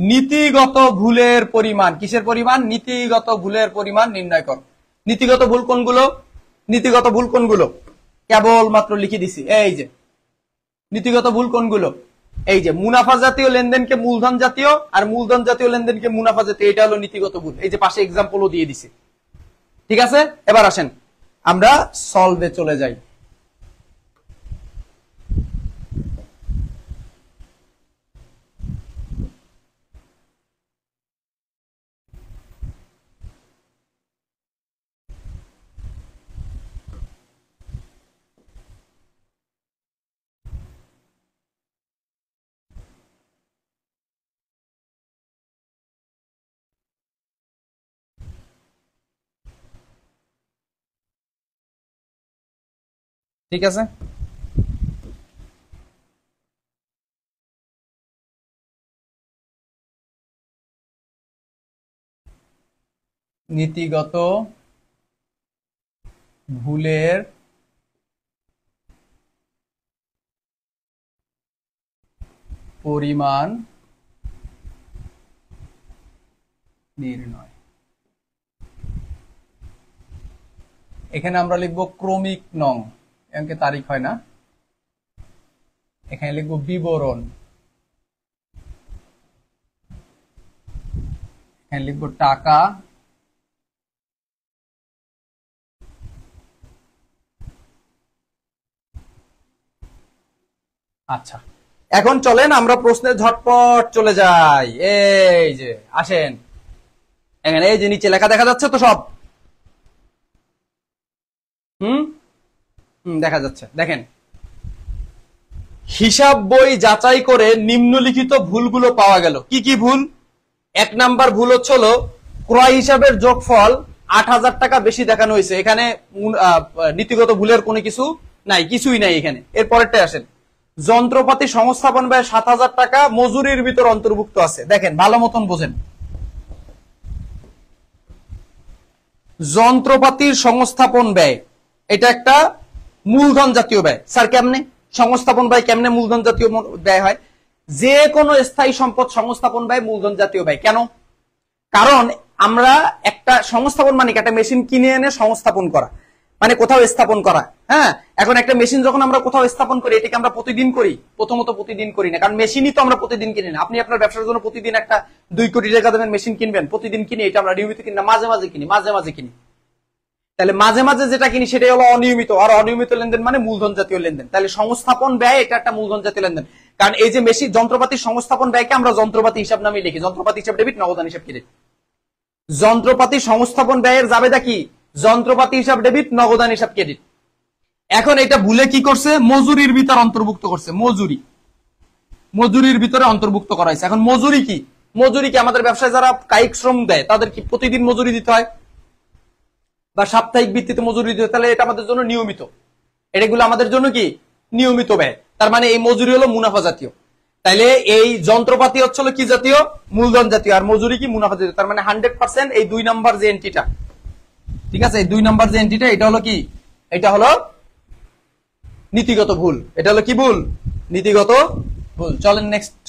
নীতিগত ভুলের পরিমাণ, কিসের পরিমাণ? নীতিগত ভুলের পরিমাণ নির্ণয় কর। নীতিগত ভুল কোনগুলো? নীতিগত ভুল কোনগুলো? কেবল মাত্র লিখে দিছি, এই যে নীতিগত ভুল কোনগুলো? এই যে মুনাফা জাতীয় লেনদেনকে মূলধন জাতীয়, আর মূলধন জাতীয় লেনদেনকে মুনাফা জাতীয়, এটা হলো নীতিগত ভুল। এই যে পাশে এক্সাম্পলও দিয়ে দিছি, ঠিক আছে? এবার আসেন আমরা সলভে চলে যাই। ঠিক আছে, নীতিগত ভুলের পরিমাণ নির্ণয়। এখানে আমরা লিখব ক্রমিক নং, এখানে তারিখ হয় না, এখানে লিখব বিবরণ, এখানে লিখব টাকা, আচ্ছা এখন চলেন আমরা প্রশ্নে ঝটপট চলে যাই। এই যে আসেন, এখানে এই যে নিচে লেখা দেখা যাচ্ছে তো সব? দেখা যাচ্ছে। দেখেন, হিসাব বই যাচাই করে নিম্নলিখিত ভুলগুলো পাওয়া গেল। কি কি ভুল? 1 নাম্বার ভুল হচ্ছে ক্রয় হিসাবের যোগফল 8,000 টাকা বেশি দেখানো হয়েছে। এখানে নীতিগত ভুলের কোনো কিছু নাই, কিছুই নাই এখানে। এর পরেরটাই আসেন, যন্ত্রপাতি সংস্থাপন ব্যয় 7,000 টাকা মজুরির ভিতর অন্তর্ভুক্ত আছে। দেখেন ভালো মতন বোঝেন, যন্ত্রপাতির সংস্থাপন ব্যয় এটা একটা মূলধন জাতীয় ব্যয়। স্যার কেমনে সংস্থাপন ব্যয়, কেমনে মূলধন জাতীয় ব্যয় হয়? যে কোনো স্থায়ী সম্পদ সংস্থাপন ব্যয় মূলধন জাতীয় ব্যয়। কেন? কারণ আমরা একটা সংস্থাপন মানে একটা মেশিন কিনে এনে সংস্থাপন করা, মানে কোথাও স্থাপন করা। হ্যাঁ, এখন একটা মেশিন যখন আমরা কোথাও স্থাপন করি, এটাকে আমরা প্রতিদিন করি? প্রথমত প্রতিদিন করি না, কারণ মেশিনই তো আমরা প্রতিদিন কিনি না। আপনি আপনার ব্যবসার জন্য প্রতিদিন একটা 2 কোটি টাকা দামের মেশিন কিনবেন, প্রতিদিন কিনি? এটা আমরা নিয়মিত কিনি না, মাঝে মাঝে কিনি, মাঝে মাঝে কিনি। তাহলে মাঝে মাঝে যেটা কিনি সেটাই হলো অনিয়মিত, আর অনিয়মিত লেনদেন মানে মূলধন জাতীয় লেনদেন। তাহলে সংস্থাপন ব্যয় এটা একটা মূলধন জাতীয় লেনদেন। কারণ এই যে মেশিন যন্ত্রপাতির সংস্থাপন ব্যয়কে আমরা যন্ত্রপাতি হিসাব নামে লিখি, যন্ত্রপাতি হিসাব ডেবিট, নগদান হিসাব ক্রেডিট। যন্ত্রপাতি সংস্থাপন ব্যয়ের জাবেদা কি? যন্ত্রপাতি হিসাব ডেবিট, নগদান হিসাব ক্রেডিট। এখন এটা ভুলে কি করছে, মজুরির ভিতর অন্তর্ভুক্ত করছে। মজুরির ভিতরে অন্তর্ভুক্ত করা হয়েছে। এখন মজুরি কি? মজুরি কি আমাদের ব্যবসায় যারা কায়িক শ্রম দেয় তাদের কি প্রতিদিন মজুরি দিতে হয় বা সাপ্তাহিক ভিত্তিতে মজুরি দিতে হয়? তাহলে এটা আমাদের জন্য নিয়মিত, এটাগুলো আমাদের জন্য কি নিয়মিত ব্যয়। তার মানে এই মজুরি হলো মুনাফা জাতীয়। তাইলে এই যন্ত্রপাতি হচ্ছে কি জাতীয়? মূলধন জাতীয়। আর মজুরি কি? মুনাফা জাতীয়। তার মানে 100% এই 2 নাম্বার যে এন্ট্রিটা, ঠিক আছে, এই 2 নাম্বার যে এন্ট্রিটা, এটা হলো কি? এটা হলো নীতিগত ভুল। এটা হলো কি ভুল? নীতিগত ভুল। চলেন নেক্সট।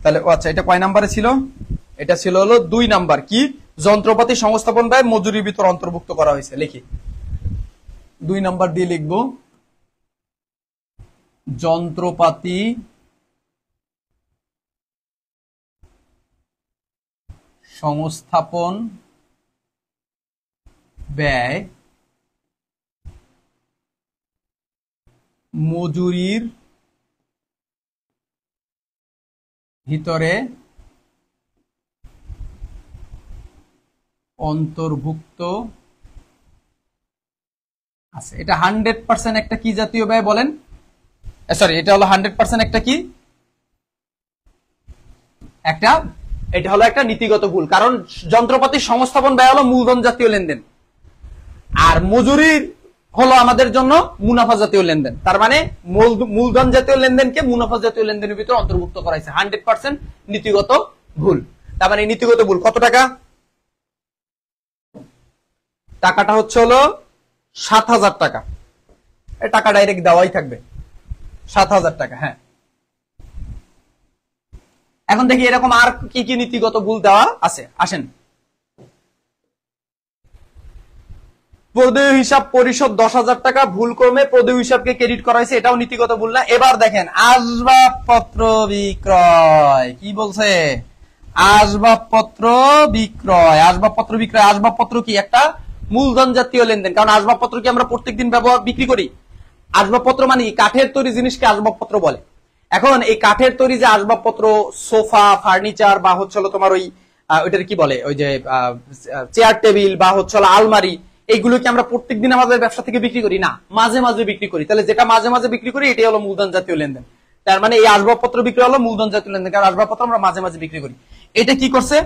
তাহলে আচ্ছা, এটা কয় নাম্বারে ছিল? এটা ছিল হলো 2 নাম্বার। কি? যন্ত্রপাতি সংস্থাপন ব্যয় মজুরির ভিতর অন্তর্ভুক্ত করা হয়েছে। লিখি 2 নাম্বার দিয়ে লিখব, যন্ত্রপাতি সংস্থাপন ব্যয় মজুরির ভিতরে অন্তর্ভুক্ত আছে। এটা 100% একটা কি জাতীয় ব্যয় বলেন? সরি, এটা হলো 100% একটা কি? এটা হলো একটা নীতিগত ভুল। কারণ যন্ত্রপাতি সংস্থাপন ব্যয় হলো মূলধন জাতীয় লেনদেন, আর মজুরির হলো আমাদের জন্য মুনাফা জাতীয় লেনদেন। তার মানে মূলধন জাতীয় লেনদেনকে মুনাফা জাতীয় লেনদেনের ভিতরে অন্তর্ভুক্ত করা হয়েছে। 100% নীতিগত ভুল। তার মানে নীতিগত ভুল কত টাকা? টাকাটা হচ্ছে হলো 7,000 টাকা। এই টাকা ডাইরেক্ট দেওয়াই থাকবে, 7,000 টাকা। হ্যাঁ, এখন দেখি এরকম আর কি কি নীতিগত ভুল দেওয়া আছে। আসেন, প্রদেয় হিসাব পরিশোধ 10,000 টাকা, ভুল ক্রমে প্রদেয় হিসাবকে ক্রেডিট করা হয়েছে, এটাও নীতিগত ভুল না? এবার দেখেন আসবাবপত্র বিক্রয় কি বলছে? আসবাবপত্র বিক্রয়। আসবাবপত্র কি একটা মূলধন জাতীয় লেনদেন? কারণ আসবাবপত্র কি আমরা প্রত্যেকদিন বিক্রি করি? আসবাবপত্র মানে কাঠের তৈরি জিনিসকে আসবাবপত্র বলে। এখন এই কাঠের তৈরি যে আসবাবপত্র, সোফা, ফার্নিচার, বা হচ্ছে তোমার ওইটার কি বলে, ওই যে চেয়ার টেবিল বা হচ্ছে আলমারি, এইগুলো কি আমরা প্রত্যেকদিন আমাদের ব্যবসা থেকে বিক্রি করি? না, মাঝে মাঝে বিক্রি করি। তাহলে যেটা মাঝে মাঝে বিক্রি করি এটাই হলো মূলধন জাতীয় লেনদেন। তার মানে এই আসবাবপত্র বিক্রি হলো মূলধন জাতীয় লেনদেন, কারণ আসবাবপত্র আমরা মাঝে মাঝে বিক্রি করি। এটা কি করছে?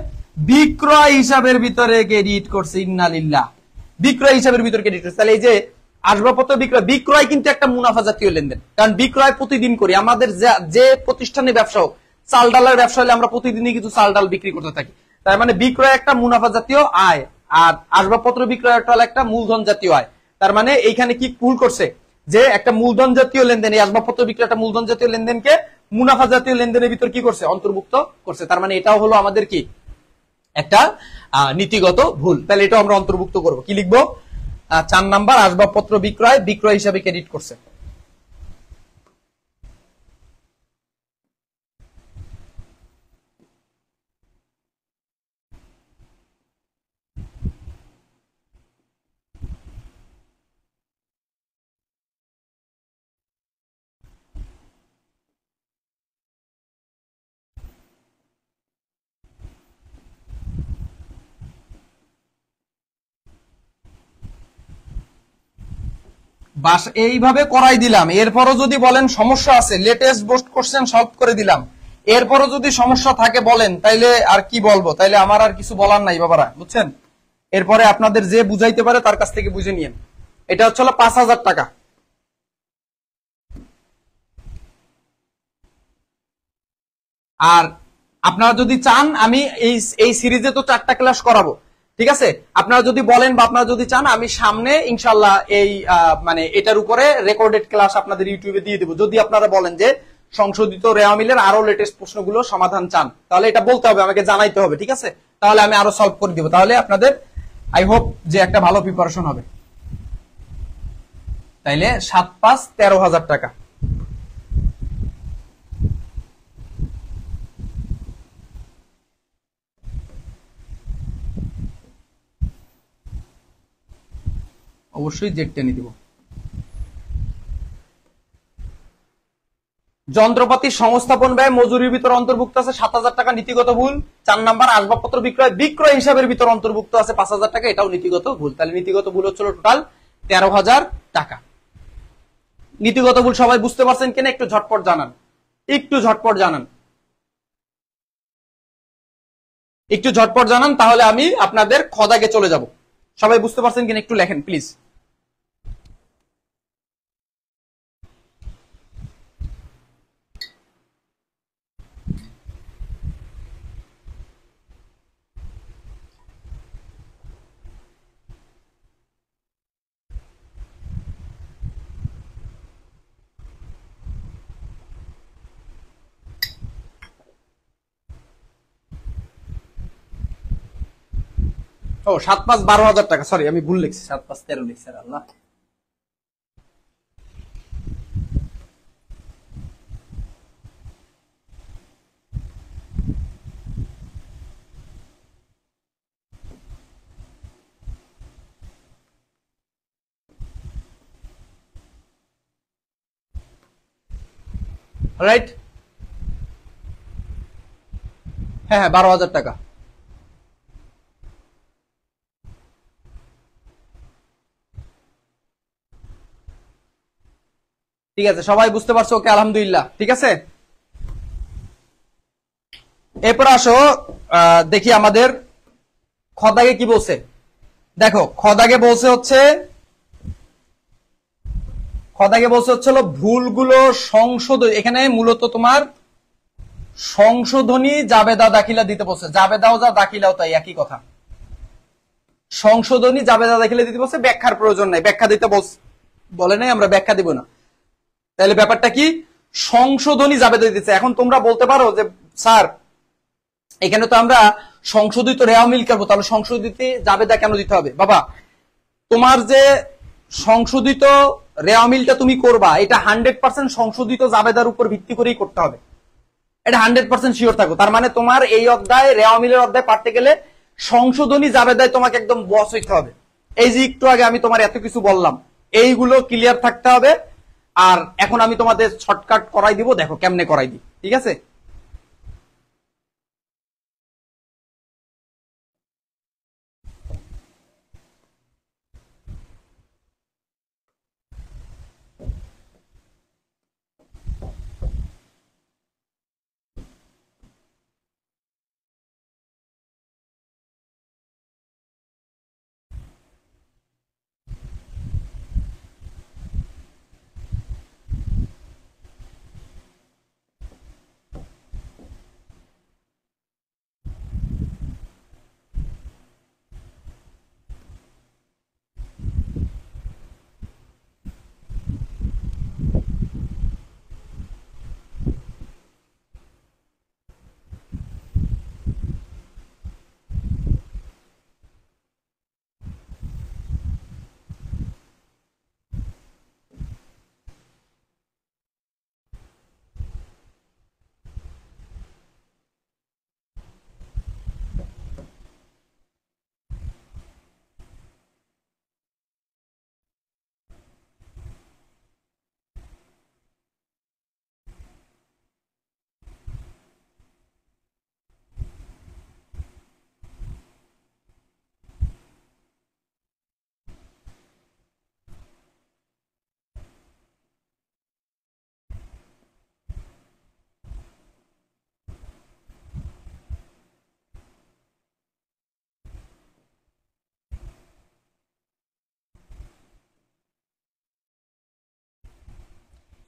বিক্রয় হিসাবের ভিতরে ক্রেডিট করছে। ইন্নালিল্লাহ, বিক্রয় হিসাবের ভিতরে ক্রেডিট করছে। তাহলে এই যে আসবাবপত্র বিক্রয় কিন্তু একটা মুনাফা জাতীয় লেনদেন, কারণ বিক্রয় প্রতিদিন করি। আমাদের যে প্রতিষ্ঠানে ব্যবসা হোক, চাল ডালের ব্যবসা হলে আমরা প্রতিদিনই কিছু চাল ডাল বিক্রি করতে থাকি। তার মানে বিক্রয় একটা মুনাফা জাতীয় আয়, আর আসবাবপত্র বিক্রয় একটা মূলধন জাতীয় আয়। তার মানে এইখানে কি ভুল করছে? যে একটা মূলধন জাতীয় লেনদেন, এই আসবাবপত্র বিক্রয় একটা মূলধন জাতীয় লেনদেনকে মুনাফা জাতীয় লেনদেনের ভিতর কি করছে? অন্তর্ভুক্ত করছে। তার মানে এটাও হলো আমাদের কি একটা নীতিগত ভুল। তাহলে এটা আমরা অন্তর্ভুক্ত করব। কি লিখবো? 4 নাম্বার, আসবাবপত্র বিক্রয় হিসাবে ক্রেডিট করছে। বাস এইভাবে করাই দিলাম। এরপরও যদি বলেন সমস্যা আছে, লেটেস্ট বোস্ট কোশ্চেন সলভ করে দিলাম। এরপরও যদি সমস্যা থাকে বলেন, তাইলে আর কি বলবো? তাইলে আমার আর কিছু বলার নাই বাবারা, বুঝছেন? এরপরে আপনাদের যে বুঝাইতে পারে তার কাছ থেকে বুঝে নিয়েন। এটা হচ্ছে 5,000 টাকা। আর আপনারা যদি চান আমি এই সিরিজে তো 4টা ক্লাস করাবো, ঠিক আছে? আপনারা যদি বলেন বা আপনারা যদি চান, আমি সামনে ইনশাল্লাহ এই মানে এটার উপরে রেকর্ডেড ক্লাস আপনাদের ইউটিউবে দিয়ে দেবো। যদি আপনারা বলেন যে সংশোধিত রেওয়া মিলের আরো লেটেস্ট প্রশ্নগুলো সমাধান চান, তাহলে এটা বলতে হবে, আমাকে জানাইতে হবে, ঠিক আছে? তাহলে আমি আরো সলভ করে দিব। তাহলে আপনাদের আই হোপ যে একটা ভালো প্রিপারেশন হবে। তাইলে 7-5 13,000 টাকা। অবশ্যই জেড টেনে দিব। যন্ত্রপাতি সংস্থাপন ব্যয় মজুরির ভিতর অন্তর্ভুক্ত আছে 7,000 টাকা, নীতিগত ভুল। 4 নাম্বার আসবাবপত্র বিক্রয় হিসাবের ভিতর অন্তর্ভুক্ত আছে 5,000 টাকা, এটাও নীতিগত ভুল। তাহলে নীতিগত ভুল হচ্ছিল টোটাল 13,000 টাকা। নীতিগত ভুল সবাই বুঝতে পারছেন কিনা একটু ঝটপট জানান, একটু ঝটপট জানান, একটু ঝটপট জানান, তাহলে আমি আপনাদের খদাগে চলে যাব। সবাই বুঝতে পারছেন কিনা একটু লেখেন প্লিজ। ও 7-5 12,000 টাকা, সরি আমি ভুল লিখছি, 7-5 13 লিখছি। আল্লাহ, রাইট। হ্যাঁ হ্যাঁ 12,000 টাকা। ঠিক আছে, সবাই বুঝতে পারছো? ওকে, আলহামদুলিল্লাহ। ঠিক আছে, এরপর আসো দেখি আমাদের খদাগে কি বলছে। দেখো খদাগে বলছে হলো ভুলগুলো সংশোধন। এখানে মূলত তোমার সংশোধনী জাবেদা দাখিলা দিতে বলছে, জাবেদাও যা দাখিলাও তাই একই কথা। সংশোধনী জাবেদা দাখিলা দিতে বলছে, ব্যাখ্যার প্রয়োজন নাই, ব্যাখ্যা দিতে বলে নাই, আমরা ব্যাখ্যা দিব না। তাহলে ব্যাপারটা কি, সংশোধনী জাবেদা দিতেছে। এখন তোমরা বলতে পারো যে স্যার এখানে তো আমরা সংশোধিত রেওয়া মিল করবো, তাহলে সংশোধিত জাবেদা কেন দিতে হবে? বাবা, তোমার যে সংশোধিত রেওয়া মিলটা তুমি করবা, এটা 100% সংশোধিত জাবেদার উপর ভিত্তি করেই করতে হবে, এটা 100% শিওর থাকো। তার মানে তোমার এই অধ্যায় রেওয়া মিলের অধ্যায় পাঠতে গেলে সংশোধনী জাবেদায় তোমাকে একদম বস হইতে হবে। এই যে একটু আগে আমি তোমার এত কিছু বললাম, এইগুলো ক্লিয়ার থাকতে হবে। আর এখন আমি তোমাদের শর্টকাট করাই দিব, দেখো কেমনে করাই দিই। ঠিক আছে,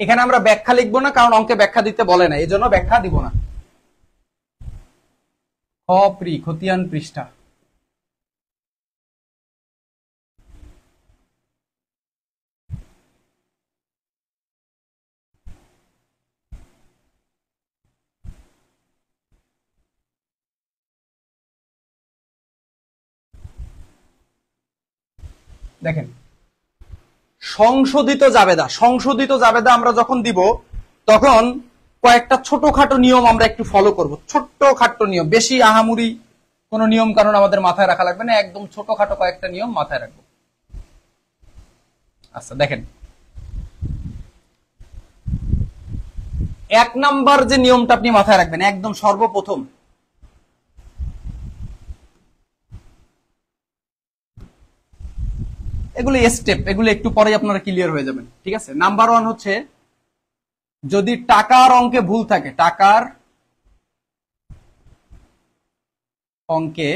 এখানে আমরা ব্যাখ্যা লিখবো না, কারণ অঙ্কে ব্যাখ্যা দিতে বলে না, এই জন্য ব্যাখ্যা দিব না। খতিয়ান পৃষ্ঠা, দেখেন সংশোধিত জাবেদা আমরা যখন দিব তখন কয়েকটা ছোটখাটো নিয়ম আমরা একটু ফলো করব। ছোট্টখাটো নিয়ম, বেশি আহামরি কোন নিয়ম কারণ আমাদের মাথায় রাখা লাগবে না, একদম ছোটখাটো কয়েকটা নিয়ম মাথায় রাখবো। আচ্ছা দেখেন, এক নাম্বার যে নিয়মটা আপনি মাথায় রাখবেন একদম সর্বপ্রথম, এগুলো স্টেপ, এগুলো একটু পরে আপনারা ক্লিয়ার হয়ে যাবেন, ঠিক আছে। নাম্বার 1 হচ্ছে যদি টাকার অঙ্কে ভুল থাকে, টাকার অঙ্কে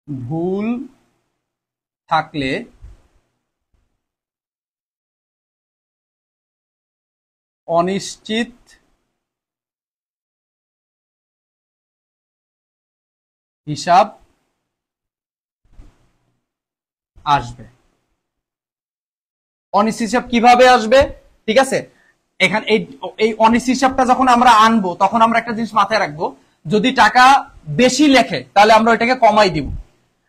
ভুল থাকলে অনিশ্চিত হিসাব আসবে। অনিশ্চিত হিসাব কিভাবে আসবে, ঠিক আছে। এখানে এই অনিশ্চিত হিসাবটা যখন আমরা আনবো তখন আমরা একটা জিনিস মাথায় রাখবো, যদি টাকা বেশি লেখে তাহলে আমরা ওইটাকে কমাই দিব,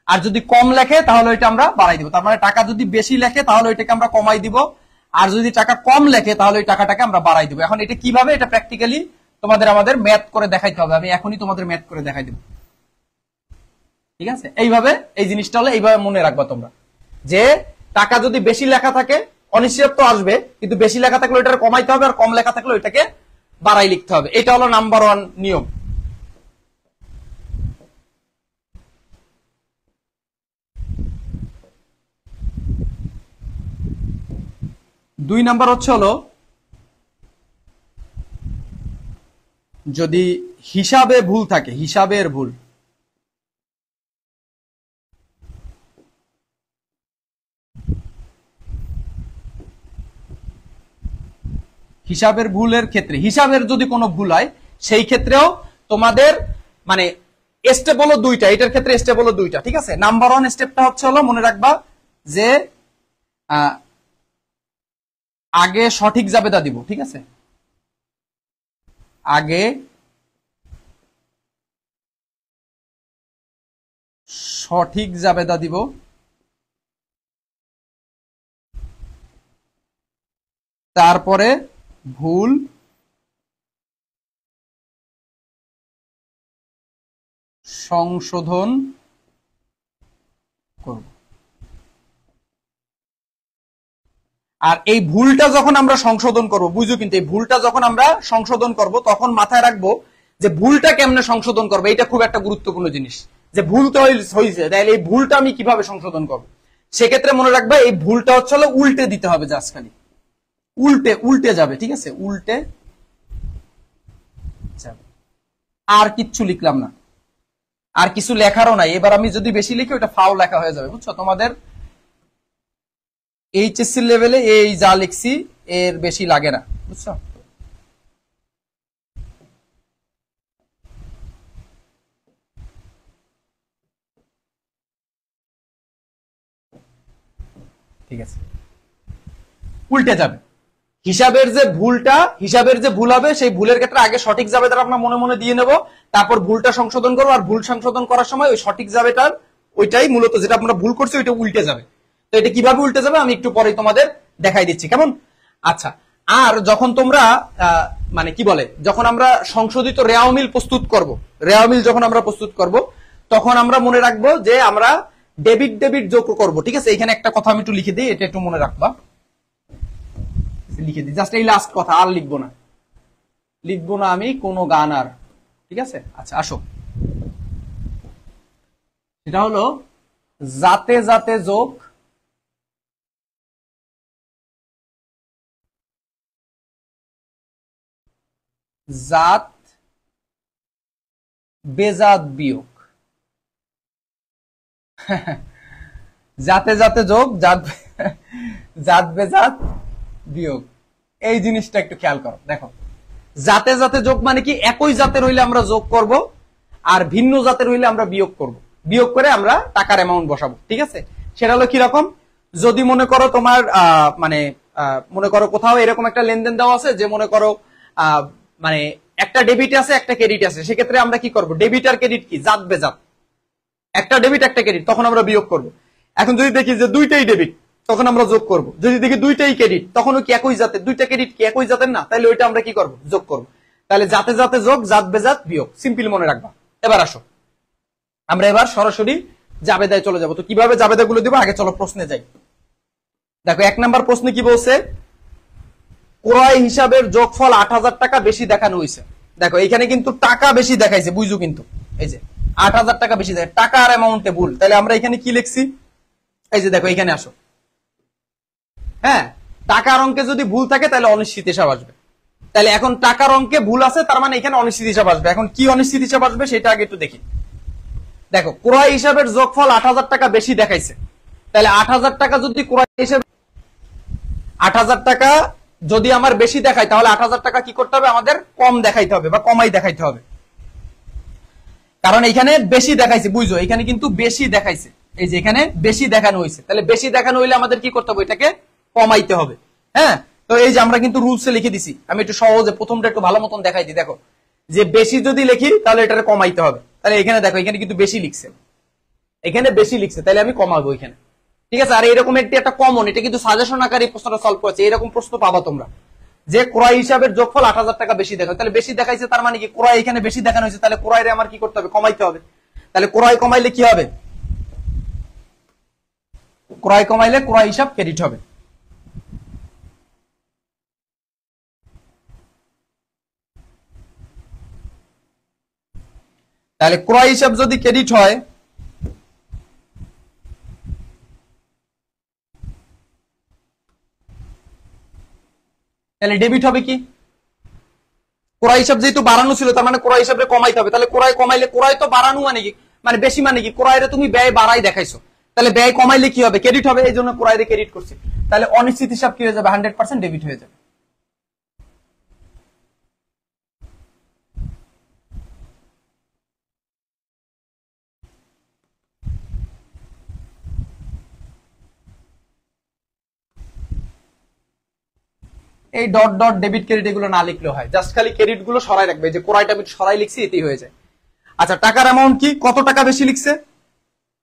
আর যদি কম লেখে তাহলে ওইটা আমরা বাড়াই দিব। তার মানে টাকা যদি বেশি লেখে তাহলে ওইটাকে আমরা কমাই দিব, আর যদি টাকা কম লেখে তাহলে ওই টাকাটাকে আমরা বাড়াই দিব। এখন এটা কিভাবে, এটা প্র্যাকটিক্যালি তোমাদের আমাদের ম্যাথ করে দেখাইতে হবে। আমি এখনই তোমাদের ম্যাথ করে দেখাই দেব, ঠিক আছে। এইভাবে এই জিনিসটা হলো এইভাবে মনে রাখবা তোমরা, যে টাকা যদি বেশি লেখা থাকে অনিশ্চিত তো আসবে, কিন্তু বেশি লেখা থাকলে ওইটাকে কমাইতে হবে, আর কম লেখা থাকলে ওইটাকে বাড়াই লিখতে হবে। এটা হলো নাম্বার 1 নিয়ম। 2 নাম্বার হচ্ছে হলো যদি হিসাবে ভুল থাকে, হিসাবের ভুল, হিসাবের ভুলের ক্ষেত্রে, হিসাবের যদি কোনো ভুল হয় সেই ক্ষেত্রেও তোমাদের মানে স্টেপ হলো 2টা, এটার ক্ষেত্রে স্টেপ হলো 2টা, ঠিক আছে। নাম্বার 1 স্টেপটা হচ্ছে হলো মনে রাখবা যে আগে সঠিক জাবেদা দিব, ঠিক আছে। আগে সঠিক জাবেদা দিব, তারপরে ভুল সংশোধন করব। আর এই ভুলটা যখন আমরা সংশোধন করব, বুঝো কিন্তু এই ভুলটা যখন আমরা সংশোধন করব তখন মাথায় রাখবো যে ভুলটা কেমনে সংশোধন করবো, এটা খুব একটা গুরুত্বপূর্ণ জিনিস। যে ভুল তো হয়েছে, তাহলে এই ভুলটা আমি কিভাবে সংশোধন করবো, সেক্ষেত্রে মনে রাখবে এই ভুলটা হচ্ছে হলো উল্টে দিতে হবে, জাস্ট খালি উল্টে উল্টে যাবে, ঠিক আছে, উল্টে যাবে। আর কিচ্ছু লিখলাম না, আর কিছু লেখারও নাই। এবার আমি যদি বেশি লিখি ওটা ফাউল লেখা হয়ে যাবে, বুঝছো। তোমাদের এইচএসসি লেভেলে এই যা লিখছি এর বেশি লাগে না, বুঝছো। ঠিক আছে, উল্টে যাবে। হিসাবের যে ভুলটা, হিসাবের যে ভুল হবে সেই ভুলের ক্ষেত্রে আগে সঠিক জাবেদার আমরা মনে মনে দিয়ে নেব, তারপর ভুলটা সংশোধন করবো, আর ভুল সংশোধন করার সময় ওই সঠিক জাবেদার ওইটাই মূলত যেটা আমরা ভুল করছি ওইটা উল্টে যাবে। তো এটা কিভাবে উল্টে যাবে আমি একটু পরে তোমাদের দেখাই দিচ্ছি, কেমন। আচ্ছা, আর যখন তোমরা মানে কি বলে, যখন আমরা সংশোধিত রেওয়ামিল প্রস্তুত করব, রেওয়ামিল যখন আমরা প্রস্তুত করব তখন আমরা মনে রাখবো যে আমরা ডেবিট ডেবিট যোগ করব, ঠিক আছে। এখানে একটা কথা আমি একটু লিখে দিই, এটা একটু মনে রাখবা, লিখে দিই জাস্ট এই লাস্ট কথা, আর লিখবো না, লিখবো না আমি কোনো গান আর, ঠিক আছে। আচ্ছা আসো, সেটা হলো জাতে জাতে যোগ জাত বেজাত বিয়োগ। জাতে জাতে যোগ জাত জাত বেজাত বিয়োগ, এই জিনিসটা একটু খেয়াল করো। দেখো, জাতে জাতে যোগ মানে কি, একই জাতের হইলে আমরা যোগ করব, আর ভিন্ন জাতের হইলে আমরা বিয়োগ করব, বিয়োগ করে আমরা টাকার অ্যামাউন্ট বসাবো, ঠিক আছে। সেটা হলো কিরকম, যদি মনে করো তোমার মানে মনে করো কোথাও এরকম একটা লেনদেন দেওয়া আছে যে মনে করো মানে একটা ডেবিট আছে একটা ক্রেডিট আছে, সেক্ষেত্রে আমরা কি করব, ডেবিট আর ক্রেডিট কি জাত বেজাত, একটা ডেবিট একটা ক্রেডিট, তখন আমরা বিয়োগ করব। এখন যদি দেখি যে দুইটাই ডেবিট তখন আমরা যোগ করব, যদি দেখি দুইটাই ক্রেডিট তখন কি একই জাতের, দুইটা ক্রেডিট কি একই জাতের না, তাহলে ওইটা আমরা কি করব, যোগ করব। তাহলে জাতে জাতে যোগ জাত বেজাত বিয়োগ, সিম্পল মনে রাখবা। এবার আসো আমরা এবার সরাসরি জাবেদায় চলে যাব। তো কিভাবে জাবেদা গুলো দিব, আগে চলো প্রশ্নে যাই। দেখো 1 নাম্বার প্রশ্নে কি বলছে, ক্রয় হিসাবের যোগফল ৮,০০০ টাকা বেশি দেখানো হয়েছে। দেখো এখানে কিন্তু টাকা বেশি দেখাইছে, বুঝো কিন্তু এই যে ৮,০০০ টাকা বেশি দেখায়, টাকা আর অ্যামাউন্টে ভুল। তাহলে আমরা এখানে কি লিখছি, এই যে দেখো এখানে আসো, হ্যাঁ টাকার অঙ্কে যদি ভুল থাকে তাহলে অনিশ্চিত হিসাব আসবে। তাহলে এখন টাকার অঙ্কে ভুল আছে, তার মানে এখানে অনিশ্চিত হিসাব আসবে। এখন কি অনিশ্চিত হিসাব আসবে সেটা আগে একটু দেখি। দেখো ক্রয় হিসাবের যোগফল ৮,০০০ টাকা বেশি দেখাইছে, তাহলে ৮,০০০ টাকা যদি ক্রয় হিসাবে ৮,০০০ টাকা যদি আমার বেশি দেখায়, তাহলে ৮,০০০ টাকা কি করতে হবে, আমাদের কম দেখাইতে হবে বা কমাই দেখাইতে হবে। কারণ এখানে বেশি দেখাইছে, বুঝছো এখানে কিন্তু বেশি দেখাইছে, এই যে এখানে বেশি দেখানো হয়েছে। তাহলে বেশি দেখানো হইলে আমাদের কি করতে হবে, এটাকে কমাইতে হবে। হ্যাঁ, তো এই যে আমরা কিন্তু রুলসে লিখে দিছি, আমি একটু সহজে প্রথমটা একটু ভালো মতন দেখাই দিই। দেখো যে বেশি যদি লিখি তাহলে এটাকে কমাইতে হবে। তাহলে এখানে দেখো এখানে কিন্তু বেশি লিখছে, এখানে বেশি লিখছে, তাহলে আমি কমাবো এখানে। ঠিক আছে, আর এরকম একটা কমন, এটা কিন্তু সাজেশন আকারে প্রশ্নটা সলভ করেছে, এরকম প্রশ্ন পাবা তোমরা যে ক্রয় হিসাবের যোগফল ৮,০০০ টাকা বেশি দেখায়। তাহলে বেশি দেখাইছে তার মানে কি ক্রয় এখানে বেশি দেখানো হয়েছে, তাহলে ক্রয়ের আমার কি করতে হবে, কমাইতে হবে। তাহলে ক্রয় কমাইলে কি হবে, ক্রয় কমাইলে ক্রয় হিসাব ক্রেডিট হবে। তাহলে ক্রয় হিসাব যদি ক্রেডিট হয়, তাহলে ডেবিট হবে কি, ক্রয় হিসাব যেহেতু বাড়ানো ছিল তার মানে ক্রয় হিসাবে কমাইতে হবে। তাহলে ক্রয় কমাইলে, ক্রয় তো বাড়ানো মানে কি, মানে বেশি মানে কি, ক্রয়ের তুমি ব্যয় বাড়াই দেখাইছো, তাহলে ব্যয় কমাইলে কি হবে, ক্রেডিট হবে, এই জন্য ক্রয়ের ক্রেডিট করছি। তাহলে অনিশ্চিত হিসাব কি হয়ে যাবে, 100% ডেবিট হয়ে যাবে। এই ডট ডট ডেবিট ক্রেডিট এগুলো না লিখলেও হয়, জাস্ট খালি ক্রেডিট গুলো সরাই রাখবে, যে ক্রয়টা আমি সরাই লিখছি এতেই হয়ে যায়। আচ্ছা টাকার অ্যামাউন্ট কি, কত টাকা বেশি লিখছে,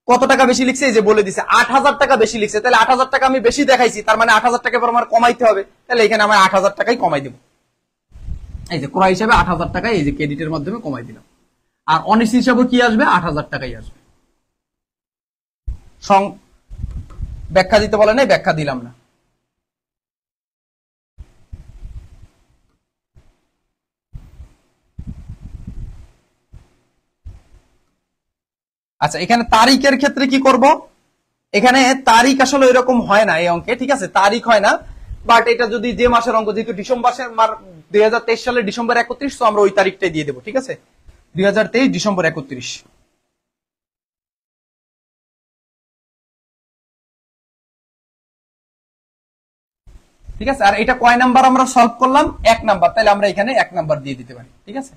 কত টাকা বেশি লিখছে, এই যে বলে দিছে ৮,০০০ টাকা বেশি লিখছে। তাহলে ৮,০০০ টাকা আমি বেশি দেখাইছি, তার মানে ৮,০০০ টাকা পর আমার কমাইতে হবে। তাহলে এখানে আমার ৮,০০০ টাকাই কমাই দিব, এই যে ক্রয় হিসাবে ৮,০০০ টাকা এই যে ক্রেডিটের মাধ্যমে কমাই দিলাম। আর অনিশ্চিত হিসাবে কি আসবে, ৮,০০০ টাকাই আসবে। ব্যাখ্যা দিতে বলে নাই, ব্যাখ্যা দিলাম না। আচ্ছা এখানে তারিখের ক্ষেত্রে কি করব, এখানে তারিখ আসলে এরকম হয় না এই অঙ্কে, ঠিক আছে তারিখ হয় না, বাট এটা যদি যে মাসের অঙ্ক, যেহেতু ডিসেম্বর 2023 সালের ডিসেম্বর 31, তো আমরা ওই তারিখটাই দিয়ে দেবো। ঠিক আছে 2023 ডিসেম্বর 31। ঠিক আছে, আর এটা কয় নাম্বার আমরা সলভ করলাম, 1 নাম্বার, তাহলে আমরা এখানে 1 নাম্বার দিয়ে দিতে পারি। ঠিক আছে,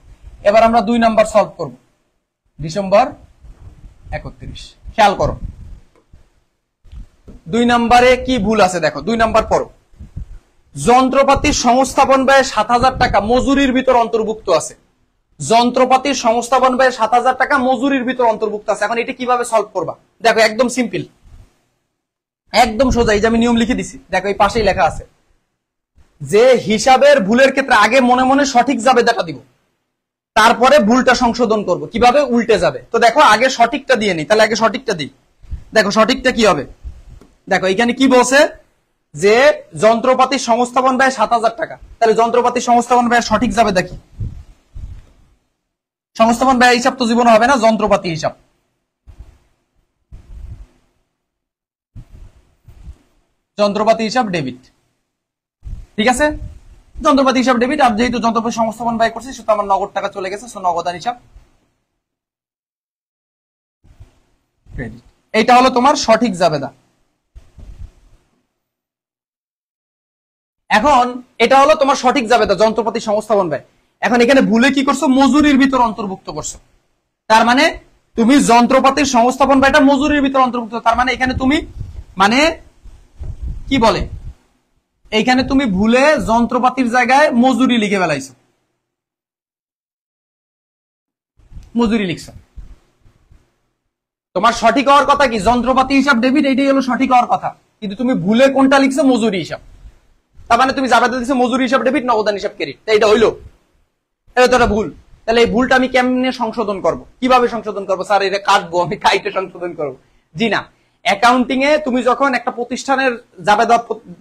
এবার আমরা 2 নাম্বার সলভ করব, ডিসেম্বর 31। খেয়াল করো 2 নাম্বারে কি ভুল আছে, দেখো 2 নাম্বার পড়ো, যন্ত্রপাতির সংস্থাপন ব্যয় 7,000 টাকা মজুরির ভিতর অন্তর্ভুক্ত আছে। যন্ত্রপাতির সংস্থাপন ব্যয় 7,000 টাকা মজুরির ভিতর অন্তর্ভুক্ত আছে। এখন এটা কিভাবে সলভ করবা, দেখো একদম সিম্পল, একদম সোজা, এই যে আমি নিয়ম লিখে দিছি, দেখো এই পাশেই লেখা আছে যে হিসাবের ভুলের ক্ষেত্রে আগে মনে মনে সঠিক জাবেদাটা দিব, তারপরে ভুলটা সংশোধন করব, কিভাবে উল্টে যাবে। তো দেখো আগে সঠিকটা দিয়ে নি, তাহলে আগে সঠিকটা দিই। দেখো সঠিকটা কি হবে, দেখো এখানে কি বলছে যে যন্ত্রপাতির সংস্থাপন ব্যয় 7,000 টাকা, তাহলে যন্ত্রপাতির সংস্থাপন ব্যয় সঠিক যাবে দেখি, সংস্থাপন ব্যয় হিসাব তো জীবনে হবে না, যন্ত্রপাতি হিসাব, যন্ত্রপাতি হিসাব ডেবিট। ঠিক আছে, যন্ত্রপাতি হিসাব ডেবিট, আর যেহেতু যন্ত্রপাতি সংস্থাপন ব্যয় করছে সেটা আমার নগদ টাকা চলে গেছে, সো নগদান হিসাব ক্রেডিট। এইটা হলো তোমার সঠিক জাবেদা। এখন এটা হলো তোমার সঠিক জাবেদা, যন্ত্রপাতি সংস্থাপন ব্যয়। এখন এখানে ভুলে কি করছো, মজুরির ভিতর অন্তর্ভুক্ত করছো, তার মানে তুমি যন্ত্রপাতির সংস্থাপন ব্যয়টা মজুরির ভিতর অন্তর্ভুক্ত, তার মানে এখানে তুমি মানে কি বলে, এইখানে তুমি ভুলে যন্ত্রপাতির জায়গায় মজুরি লিখে ফেলাইছো, মজুরি লিখছো। তোমার সঠিক হওয়ার কথা কি, যন্ত্রপাতি হিসাব ডেবিট, এইটাই হলো সঠিক হওয়ার কথা, কিন্তু তুমি ভুলে কোনটা লিখছো, মজুরি হিসাব। তার মানে তুমি জাবেদা দিছো মজুরি হিসাব ডেবিট, নগদান হিসাব ক্রেডিট, এটা হইলো, এটা তো একটা ভুল। তাহলে এই ভুলটা আমি কেমনে সংশোধন করব, কিভাবে সংশোধন করবো, স্যার এটা কাটবো, আমি কাইটে সংশোধন করবো? জি না, অ্যাকাউন্টিং এ তুমি যখন একটা প্রতিষ্ঠানের জাবেদা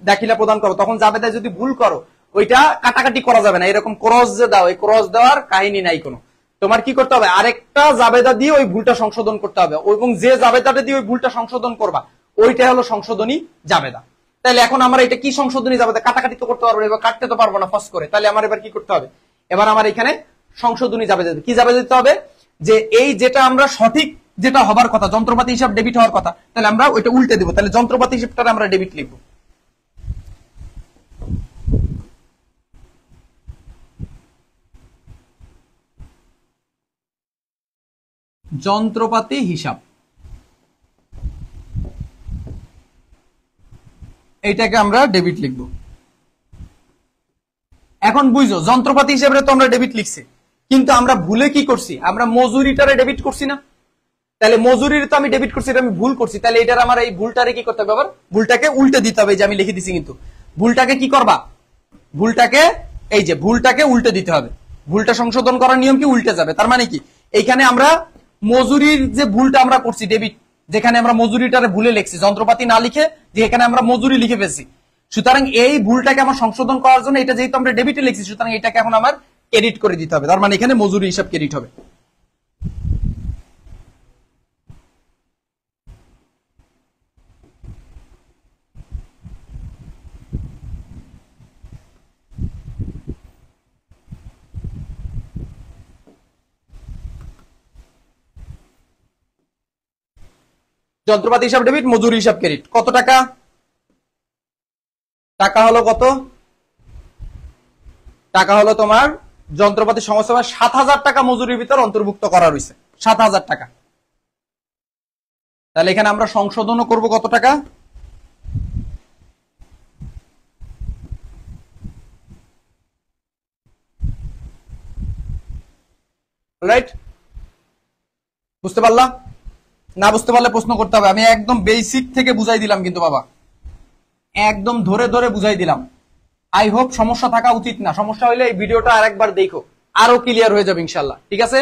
দাখিলা প্রদান করো, তখন জাবেদায় যদি ভুল করো, ওইটা কাটাকাটি করা যাবে না, এরকম ক্রস যে দাও, এই ক্রস দেওয়ার কাহিনী নাই কোনো। তোমার কি করতে হবে, আরেকটা জাবেদা দিয়ে ওই ভুলটা সংশোধন করতে হবে, এবং যে জাবেদাটা দিয়ে ওই ভুলটা সংশোধন করবা ওইটা হলো সংশোধনী জাবেদা। তাহলে এখন আমরা এটা কি সংশোধনী জাবেদা, কাটাকাটি তো করতে পারবো না, এবার কাটতে তো পারবো না ফাঁস করে, তাহলে আমার এবার কি করতে হবে, এবার আমার এখানে সংশোধনী জাবেদা কি জাবেদা দিতে হবে, যে এই যেটা আমরা সঠিক যেটা হবার কথা, যন্ত্রপাতি হিসাব ডেবিট হওয়ার কথা, তাহলে আমরা ওইটা উল্টে দিব, তাহলে যন্ত্রপাতি হিসাবটা আমরা ডেবিট লিখবো। যন্ত্রপাতি হিসাব, এইটাকে আমরা ডেবিট লিখবো। এখন বুঝো, যন্ত্রপাতি হিসেবে তো আমরা ডেবিট লিখছি, কিন্তু আমরা ভুলে কি করছি, আমরা মজুরিটারে ডেবিট করছি না, তাহলে মজুরির তো আমি ডেবিট করছি, এটা আমি ভুল করছি, তাহলে এটার আমার এই ভুলটারে কি করতে হবে, আবার ভুলটাকে উল্টে দিতে হবে, যে আমি লিখে দিছি, কিন্তু ভুলটাকে কি করবা, ভুলটাকে এই যে ভুলটাকে উল্টে দিতে হবে, ভুলটা সংশোধন করার নিয়ম কি উল্টে যাবে, তার মানে কি এইখানে আমরা মজুরির যে ভুলটা আমরা করছি ডেবিট, যেখানে আমরা মজুরিটারে ভুলে লিখছি, যন্ত্রপাতি না লিখে যে এখানে আমরা মজুরি লিখে ফেলছি, সুতরাং এই ভুলটাকে আমার সংশোধন করার জন্য এটা যেহেতু আমরা ডেবিটে লিখছি, সুতরাং এটাকে এখন আমার ক্রেডিট করে দিতে হবে, তার মানে এখানে মজুরি হিসাব ক্রেডিট হবে। যন্ত্রপাতি হিসাব ডেবিট, মজুরি হিসাব ক্রেডিট, কত টাকা, টাকা হলো কত, টাকা হলো তোমার যন্ত্রপাতি সংস্থায় 7,000 টাকা মজুরির ভিতর অন্তর্ভুক্ত করা রয়েছে, 7,000 টাকা। তাহলে এখানে আমরা সংশোধনও করব কত টাকা, রাইট, বুঝতে পারলা, না বুঝতে পারলে প্রশ্ন করতে হবে, আমি একদম বেসিক থেকে বুঝাই দিলাম কিন্তু বাবা, একদম ধরে ধরে বুঝাই দিলাম। আই হোপ সমস্যা থাকা উচিত না, সমস্যা হইলে এই ভিডিওটা আরেকবার দেখো, আরো ক্লিয়ার হয়ে যাবে ইনশাল্লাহ, ঠিক আছে।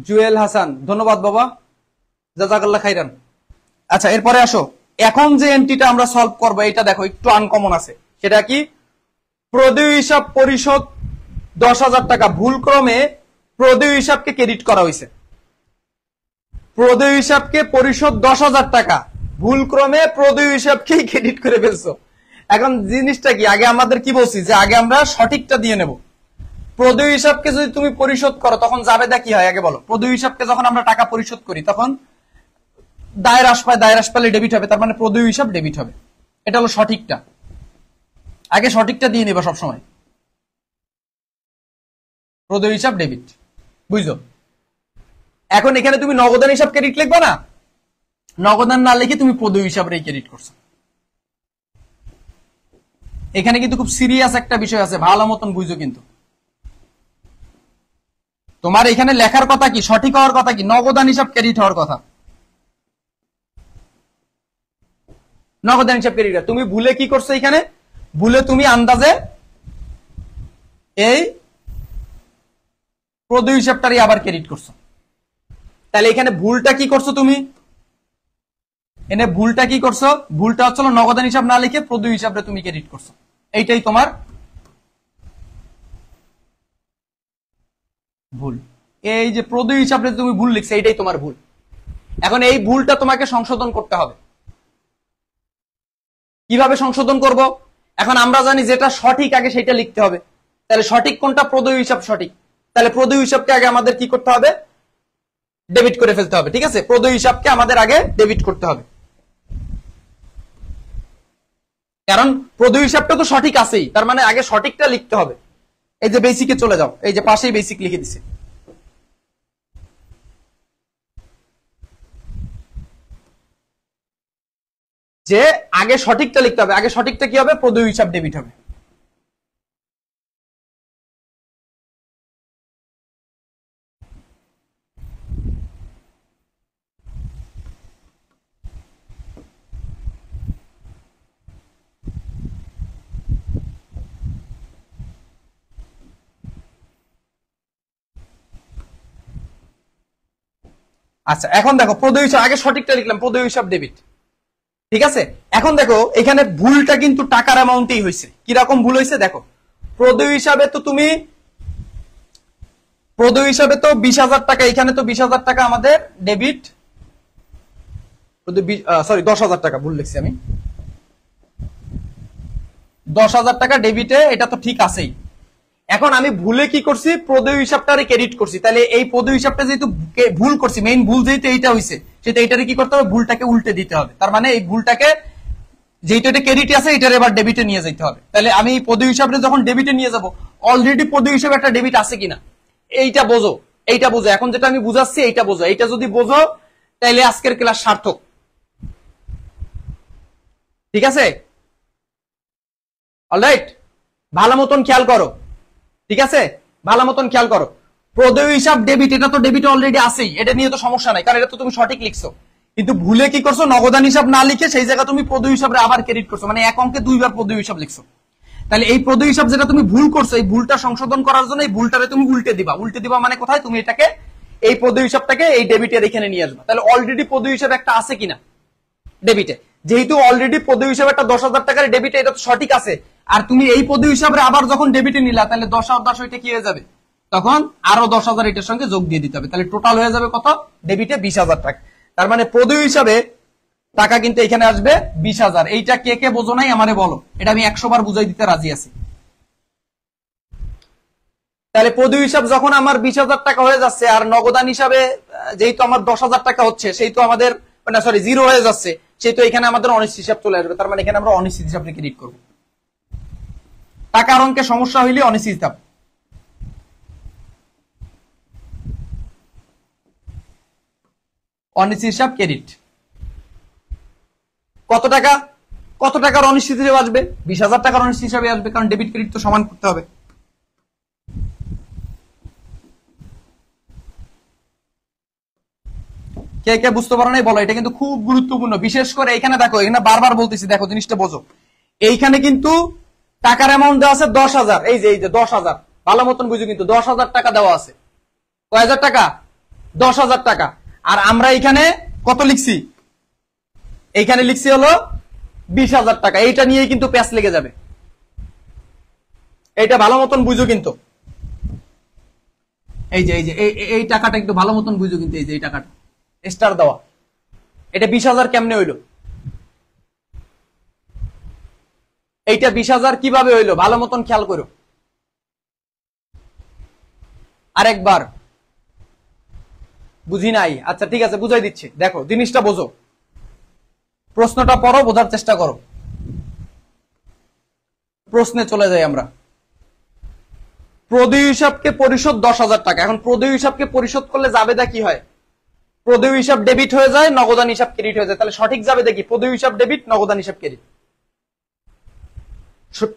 জুয়েল হাসান, ধন্যবাদ বাবা, জাযাকাল্লাহ খাইরান। আচ্ছা, এরপরে আসো, এখন যে এন্ট্রিটা আমরা সলভ করবো এটা দেখো একটু আনকমন আছে, সেটা কি, প্রদেয় হিসাব পরিশোধ 10,000 টাকা, ভুল ক্রমে প্রদেয় হিসাবকে ক্রেডিট করা হয়েছে, প্রদেয় হিসাবকে পরিশোধ 10,000 টাকা, ভুল ক্রমে প্রদেয় হিসাবকে ক্রেডিট করে ফেলছো। এখন জিনিসটা কি, আগে আমাদের কি বলছি, যে আগে আমরা সঠিকটা দিয়ে নেব, প্রদেয় হিসাবকে যদি তুমি পরিশোধ করো তখন জাবেদা কি হয় আগে বলো, প্রদেয় হিসাবকে যখন আমরা টাকা পরিশোধ করি তখন দায় হ্রাস পায়, দায় হ্রাস পেলে ডেবিট হবে, তার মানে প্রদেয় হিসাব ডেবিট হবে, এটা হলো সঠিকটা, আগে সঠিকটা দিয়ে নেবে সবসময়, প্রদেয় হিসাব ডেবিট, বুঝছো। এখন এখানে তুমি নগদান হিসাব ক্রেডিট লিখবে না, নগদান না লিখে তুমি প্রদেয় হিসাব ক্রেডিট করছো, এখানে কিন্তু খুব সিরিয়াস একটা বিষয় আছে, ভালো মতন বুঝো, কিন্তু তোমার এখানে লেখার কথা কি, সঠিক হওয়ার কথা কি, নগদান হিসাব ক্রেডিট হওয়ার কথা, নগদান হিসাব ক্রেডিট। তুমি ভুলে কি করছো, এখানে ভুলে তুমি আন্দাজে এই প্রদেয় হিসাবটারই আবার ক্রেডিট করছো, তাহলে এখানে ভুলটা কি করছো তুমি, এনে ভুলটা কি করছো, ভুলটা হচ্ছিল নগদান হিসাব না লিখে প্রদেয় হিসাবে তুমি ক্রেডিট করছো, এইটাই তোমার ভুল, এই যে প্রদেয় হিসাবে তুমি ভুল লিখছো এইটাই তোমার ভুল। এখন এই ভুলটা তোমাকে সংশোধন করতে হবে, কিভাবে সংশোধন করব, এখন আমরা জানি যেটা সঠিক আগে সেটা লিখতে হবে, তাহলে সঠিক কোনটা, প্রদেয় হিসাব সঠিক, তাহলে প্রদেয় হিসাবকে আগে আমাদের কি করতে হবে, ডেবিট করে ফেলতে হবে, ঠিক আছে, প্রদেয় হিসাবকে আমাদের আগে ডেবিট করতে হবে, কারণ প্রদেয় হিসাবটা তো সঠিক আছেই, তার মানে আগে সঠিকটা লিখতে হবে। এই যে বেসিকে চলে যাও, এই যে পাশেই বেসিক লিখে দিছে, যে আগে সঠিকটা লিখতে হবে, আগে সঠিকটা কি হবে, প্রদেয় হিসাব ডেবিট হবে। আচ্ছা, এখন দেখো প্রদেয় হিসাব, আগে সঠিকটা লিখলাম, প্রদেয় হিসাব ডেবিট, ঠিক আছে, এখন দেখো এখানে ভুলটা কিন্তু টাকার অ্যামাউন্টেই হয়েছে। কিরকম ভুল হয়েছে দেখো, প্রদেয় হিসাবে তো 20,000 টাকা, এখানে তো 20,000 টাকা আমাদের ডেবিট, সরি 10,000 টাকা ভুল লিখছি আমি, 10,000 টাকা ডেবিটে, এটা তো ঠিক আছেই। এখন আমি ভুলে কি করছি, প্রদেয় হিসাবটারে ক্রেডিট করছি, তাহলে এই প্রদেয় হিসাবটা যেহেতু ভুল করছি, মেইন ভুল যেহেতু এইটা হয়েছে, সেটা এইটারে কি করতে হবে, ভুলটাকে উল্টে দিতে হবে। তার মানে এই ভুলটাকে, যেহেতু এটা ক্রেডিটে আছে, এটার এবার ডেবিটে নিয়ে যেতে হবে। তাহলে আমি এই প্রদেয় হিসাবটা যখন ডেবিটে নিয়ে যাব, অলরেডি প্রদেয় হিসাবে একটা ডেবিট আছে কিনা এইটা বোঝো, এইটা বোঝো। এখন যেটা আমি বুঝাচ্ছি এইটা বোঝো, এইটা যদি বোঝো তাহলে আজকের ক্লাস সার্থক। ঠিক আছে, অলরাইট, ভালো মতন খেয়াল করো। ঠিক আছে, ভালো মতন খেয়াল করো। প্রদেয় হিসাব ডেবিট, এটা তো ডেবিট অলরেডি আছেই, এটা নিয়ে তো সমস্যা নাই, কারণ এটা তো তুমি সঠিক লিখছো। কিন্তু ভুলে কি করছো, নগদান হিসাব না লিখে সেই জায়গা তুমি প্রদেয় হিসাবে আবার ক্রেডিট করছো, মানে এক অঙ্কে দুইবার প্রদেয় হিসাব লিখছো। তাহলে এই প্রদেয় হিসাব যেটা তুমি ভুল করছো, এই ভুলটা সংশোধন করার জন্য এই ভুলটারে তুমি উল্টে দিবা। উল্টে দিবা মানে কোথায়, তুমি এটাকে, এই প্রদেয় হিসাবটাকে এই ডেবিটের এখানে নিয়ে আসবা। তাহলে অলরেডি প্রদেয় হিসাব একটা আছে কিনা ডেবিটে, যেহেতু অলরেডি প্রদেয় হিসাবে একটা 10,000 টাকার ডেবিটে, এটা তো সঠিক আছে। আর তুমি এই প্রদেয় হিসাবে আবার যখন ডেবিটে নিলা, তাহলে 10 আর 10 ওইটা কি হয়ে যাবে, তখন আরো 10,000 এটার সঙ্গে যোগ দিয়ে দিতে হবে। তাহলে টোটাল হয়ে যাবে কত, ডেবিটে 20,000 টাকা। তার মানে প্রদেয় হিসাবে টাকা কিন্তু এখানে আসবে 20,000। এইটা কে কে বোঝো নাই আমারে বলো, এটা আমি 100 বার বুঝাই দিতে রাজি আছি। তাহলে প্রদেয় হিসাব যখন আমার 20,000 টাকা হয়ে যাচ্ছে, আর নগদান হিসাবে যেহেতু আমার 10,000 টাকা হচ্ছে, সেই তো আমাদের, মানে সরি, জিরো হয়ে যাচ্ছে, সেই তো এখানে আমাদের অনিশ্চিত হিসাব চলে আসবে। তার মানে এখানে আমরা অনিশ্চিত হিসাব ক্রেডিট করব। টাকার অঙ্কে সমস্যা হইলে অনিশ্চিত হিসাব, অনিশ্চিত হিসাব ক্রেডিট। কত টাকা, কত টাকার অনিশ্চিত হিসাবে আসবে, 20,000 টাকার অনিশ্চিত হিসাবে আসবে, কারণ ডেবিট ক্রেডিট তো সমান করতে হবে। কে কে বুঝতে পারো নাই বলো, এটা কিন্তু খুব গুরুত্বপূর্ণ। বিশেষ করে এখানে দেখো, এখানে বারবার বলতেছি, দেখো জিনিসটা বোঝো। এইখানে কিন্তু টাকার অ্যামাউন্ট দেওয়া আছে 10,000, এই যে 10,000, ভালো মতন বুঝো, কিন্তু 10,000 টাকা দেওয়া আছে। কয় হাজার টাকা, 10,000 টাকা। আর আমরা এখানে কত লিখছি, এইখানে লিখছি হলো 20,000 টাকা। এইটা নিয়েই কিন্তু প্যাচ লেগে যাবে, এইটা ভালো মতন বুঝো কিন্তু। এই যে এই টাকাটা একটু ভালো মতন বুঝো কিন্তু, এই যে এই টাকাটা স্টার দেওয়া, এটা 20,000 কেমনে হইলো, এইটা 20,000 কিভাবে হইলো, ভালো মতন খেয়াল করো আরেকবার। বুঝি নাই, আচ্ছা ঠিক আছে বুঝাই দিচ্ছি, দেখো জিনিসটা বোঝো, প্রশ্নটা পড়ো, বোঝার চেষ্টা করো। প্রশ্নে চলে যাই আমরা। প্রদেয় হিসাবকে পরিশোধ 10,000 টাকা। এখন প্রদেয় হিসাবকে পরিশোধ করলে জাবেদা কি হয়, প্রদেয় হিসাব ডেবিট হয়ে যায়, নগদান হিসাব ক্রেডিট হয়ে যায়। তাহলে সঠিক জাবেদা কি, প্রদেয় হিসাব ডেবিট, নগদান হিসাব ক্রেডিট।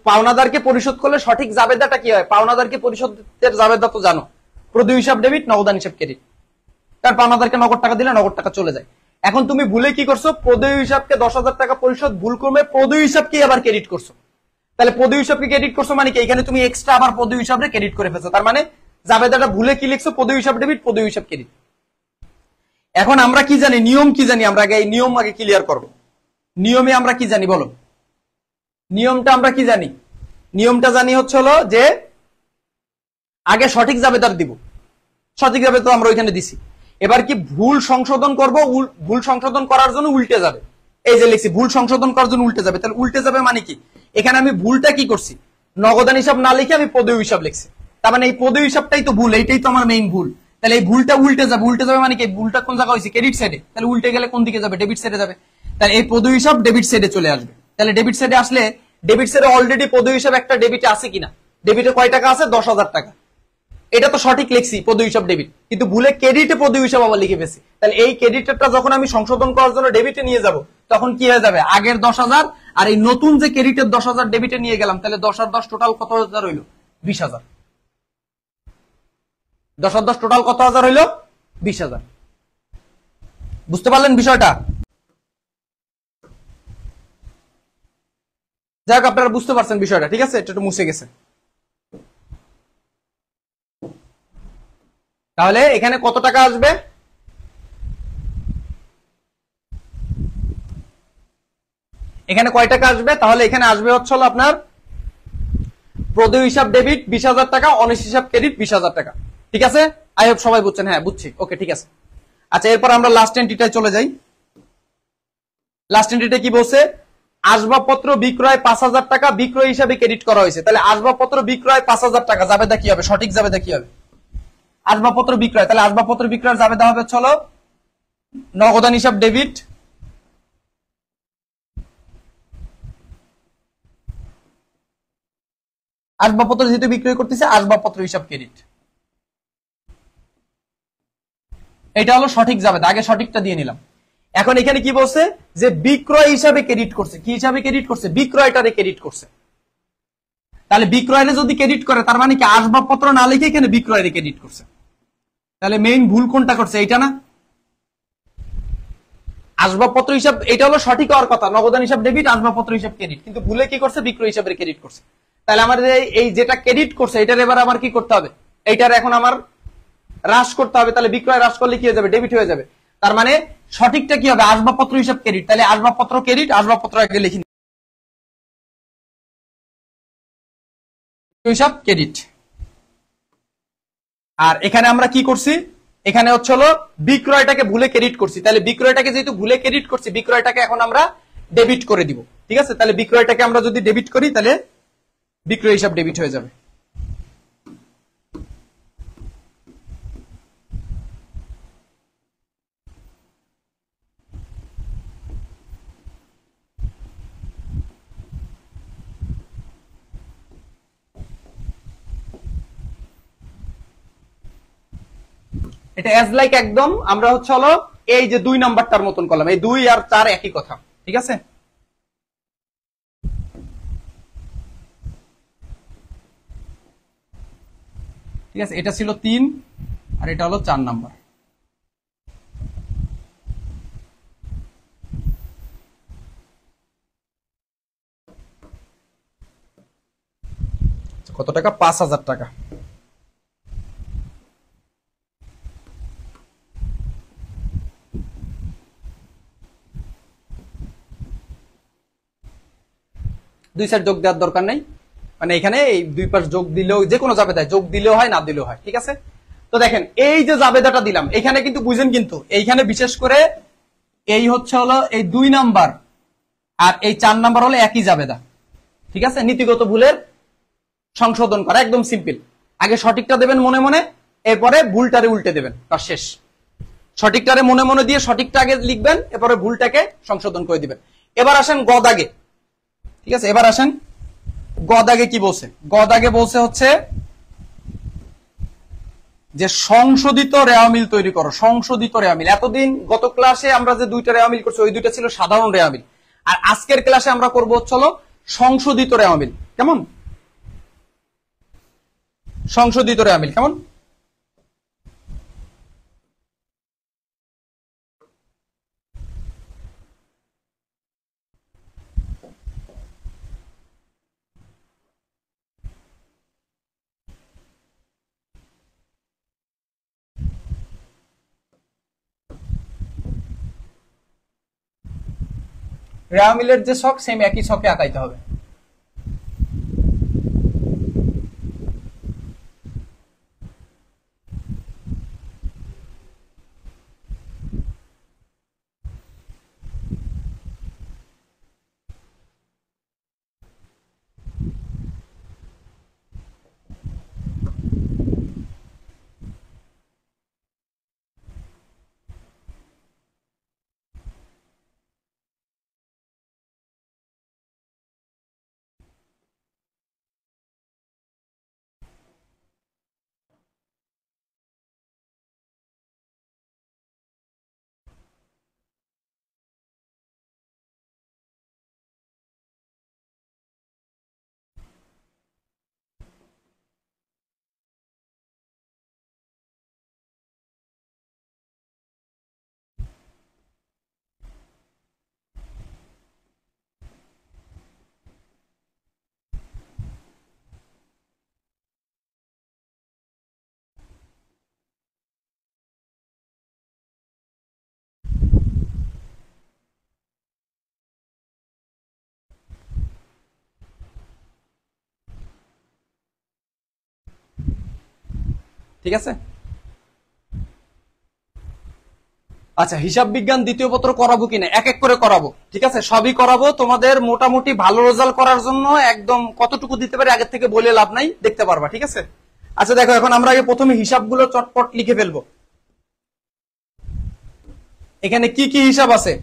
পাওনাদারকে পরিশোধ করলে সঠিক জাবেদাটা কি হয়, পাওনাদারকে পরিশোধের জাবেদা তো জানো, প্রদেয় হিসাব ডেবিট, নগদান হিসাব ক্রেডিট। কারণ পাওনাদারকে নগদ টাকা দিলে নগদ টাকা চলে যায়। এখন তুমি ভুলে কি করছো, প্রদেয় হিসাবকে 10,000 টাকা পরিশোধ, ভুল করবে প্রদেয় হিসাবকে আবার ক্রেডিট করছো। তাহলে প্রদেয় হিসাবকে ক্রেডিট করছো মানে কি, এখানে তুমি এক্সট্রা আবার প্রদেয় হিসাবে ক্রেডিট করে ফেলছো। তার মানে জাবেদাটা ভুলে কি লিখছো, প্রদেয় হিসাব ডেবিট, প্রদেয় হিসাব ক্রেডিট। এখন আমরা কি জানি, নিয়ম কি জানি, আমরা আগে এই নিয়ম আগে ক্লিয়ার করব। নিয়মে আমরা কি জানি বলো, নিয়মটা আমরা কি জানি, নিয়মটা জানি হচ্ছে হলো যে আগে সঠিক জাবেদার দিব, সঠিক জাবেদা তো আমরা ওইখানে দিছি। এবার কি ভুল সংশোধন করব, ভুল সংশোধন করার জন্য উল্টে যাবে। এই যে লিখছি ভুল সংশোধন করার জন্য উল্টে যাবে, তাহলে উল্টে যাবে মানে কি, এখানে আমি ভুলটা কি করছি, নগদান হিসাব না লিখে আমি প্রদেয় হিসাব লিখছি। তার মানে এই প্রদেয় হিসাবটাই তো ভুল, এইটাই তো আমার মেইন ভুল। তাহলে এই ভুলটা উল্টে যাবে, উল্টে যাবে মানে কি, ভুলটা কোন জায়গায় হয়েছে, ক্রেডিট সাইডে, তাহলে উল্টে গেলে কোন দিকে যাবে, ডেবিট সাইডে যাবে। তাহলে এই প্রদেয় হিসাব ডেবিট সাইডে চলে আসবে। তাহলে ডেবিট সাইডে আসলে, ডেবিট সাইডে অলরেডি প্রদেয় হিসাব একটা ডেবিটে আছে কিনা, ডেবিটে কয় টাকা আছে, 10,000 টাকা। এটা তো সঠিক লিখছি প্রদেয় হিসাব ডেবিট, কিন্তু ভুলে ক্রেডিটে প্রদেয় হিসাব আবার লিখে ফেলছি। তাহলে এই ক্রেডিটটা যখন আমি সংশোধন করার জন্য ডেবিটে নিয়ে যাব, তখন কি হয়ে যাবে, আগের 10,000 আর এই নতুন যে ক্রেডিটের 10,000 ডেবিটে নিয়ে গেলাম, তাহলে 10 আর 10 টোটাল কত হাজার হইলো, 20,000। 10 আর 10 টোটাল কত হাজার হইলো, 20,000। বুঝতে পারলেন বিষয়টা? যাই হোক, আপনারা বুঝতে পারছেন বিষয়টা, ঠিক আছে, এটা একটু মুছে গেছে। তাহলে এখানে কত টাকা আসবে, এখানে কয় টাকা আসবে? তাহলে এখানে আসবে হচ্ছে হলো আপনার প্রদেয় হিসাব ডেবিট 20,000 টাকা, অনিশ হিসাব ক্রেডিট 20,000 টাকা। ঠিক আছে, আই হোপ সবাই বুঝছেন। হ্যাঁ বুঝছি, ওকে ঠিক আছে। আচ্ছা, এরপর আমরা লাস্ট এন্ট্রিটায় চলে যাই। লাস্ট এন্ট্রিটা কি বলছে? আসবাবপত্র বিক্রয় 5,000 টাকা বিক্রয় হিসাবে ক্রেডিট করা হয়েছে। তাহলে আসবাবপত্র বিক্রয় 5,000 টাকা, জাবেদা কি হবে? সঠিক জাবেদা কি হবে? আসবাবপত্র বিক্রয়। তাহলে আসবাবপত্র বিক্রয়ের জাবেদা হবে চলো নগদান হিসাব ডেবিট, আসবাবপত্র যেহেতু বিক্রয় করতেছে আসবাবপত্র হিসাব ক্রেডিট। এটা হলো সঠিক জাবেদা, আগে সঠিকটা দিয়ে নিলাম। এখন এখানে কি বলছে? যে বিক্রয় হিসাবে ক্রেডিট করছে। কি হিসাবে ক্রেডিট করছে? বিক্রয়টারে ক্রেডিট করছে। তাহলে বিক্রয়রে যদি ক্রেডিট করে তার মানে কি আসবাবপত্র না লিখে এখানে বিক্রয়রে ক্রেডিট করছে। তাহলে মেইন ভুল কোনটা করছে? এইটা না? আসবাবপত্র হিসাব এটা হলো সঠিক হওয়ার কথা, নগদান হিসাব ডেবিট, আসবাবপত্র হিসাব ক্রেডিট, কিন্তু ভুলে কি করছে? বিক্রয় হিসাবে ক্রেডিট করছে। তাহলে আমাদের এই যেটা ক্রেডিট করছে এটার এবার আমার কি করতে হবে? এইটার এখন আমার হ্রাস করতে হবে। তাহলে বিক্রয় হ্রাস করলে কি হয়ে যাবে? ডেবিট হয়ে যাবে। তার মানে সঠিকটা কি হবে? আসবাবপত্র হিসাব ক্রেডিট। তাহলে আসবাবপত্র ক্রেডিট, আসবাবপত্র আগে লিখি, হিসাব ক্রেডিট। আর এখানে আমরা কি করছি? এখানে হচ্ছে হলো বিক্রয়টাকে ভুলে ক্রেডিট করছি। তাহলে বিক্রয়টাকে যেহেতু ভুলে ক্রেডিট করছি, বিক্রয়টাকে এখন আমরা ডেবিট করে দিব। ঠিক আছে, তাহলে বিক্রয়টাকে আমরা যদি ডেবিট করি তাহলে বিক্রয় হিসাব ডেবিট হয়ে যাবে। এটা অ্যাজ লাইক একদম আমরা হচ্ছে হলো এই যে 2 নাম্বারটার মতন করলাম। এই 2 আর 4 একই কথা। ঠিক আছে, ঠিক আছে, এটা ছিল 3 আর এটা হলো 4 নাম্বার। কত টাকা? 5,000 টাকা। দুই সাইড যোগ দেওয়ার দরকার নেই, মানে এখানে এই দুই পাশ যোগ দিলেও যে কোনো জাবেদায় যোগ দিলেও হয়, না দিলেও হয়। ঠিক আছে, তো দেখেন এই যে জাবেদাটা দিলাম এখানে কিন্তু বুঝেন, কিন্তু এইখানে বিশেষ করে এই হচ্ছে হলো এই 2 নাম্বার আর এই 4 নাম্বার হলো একই জাবেদা। ঠিক আছে, নীতিগত ভুলের সংশোধন করা একদম সিম্পল। আগে সঠিকটা দেবেন মনে মনে, এরপরে ভুলটারে উল্টে দেবেন, তার শেষ। সঠিকটারে মনে মনে দিয়ে সঠিকটা আগে লিখবেন, এরপরে ভুলটাকে সংশোধন করে দিবেন। এবার আসেন গ দাগে। ঠিক আছে, এবার আসেন গ দাগে কি বলছে? গ দাগে বলছে হচ্ছে যে সংশোধিত রেওয়া মিল তৈরি করো। সংশোধিত রেওয়া মিল, এতদিন গত ক্লাসে আমরা যে 2টা রেওয়া মিল করছি ওই 2টা ছিল সাধারণ রেওয়া মিল, আর আজকের ক্লাসে আমরা করবো হচ্ছে হলো সংশোধিত রেওয়া মিল। কেমন? সংশোধিত রেওয়া মিল কেমন? রেওয়া মিলের যে ছক সেম একই ছকে আঁকাইতে হবে। ঠিক আছে। আচ্ছা, হিসাব বিজ্ঞান দ্বিতীয় পত্র করাবো কিনা, এক এক করে করাবো, ঠিক আছে, সবই করাবো। তোমাদের মোটামুটি ভালো রেজাল্ট করার জন্য একদম কতটুকু দিতে পারে আগের থেকে বলে লাভ নাই, দেখতে পারবা, ঠিক আছে। আচ্ছা দেখো, এখন আমরা আগে প্রথমে হিসাবগুলো চটপট লিখে ফেলবো। এখানে কি কি হিসাব আছে?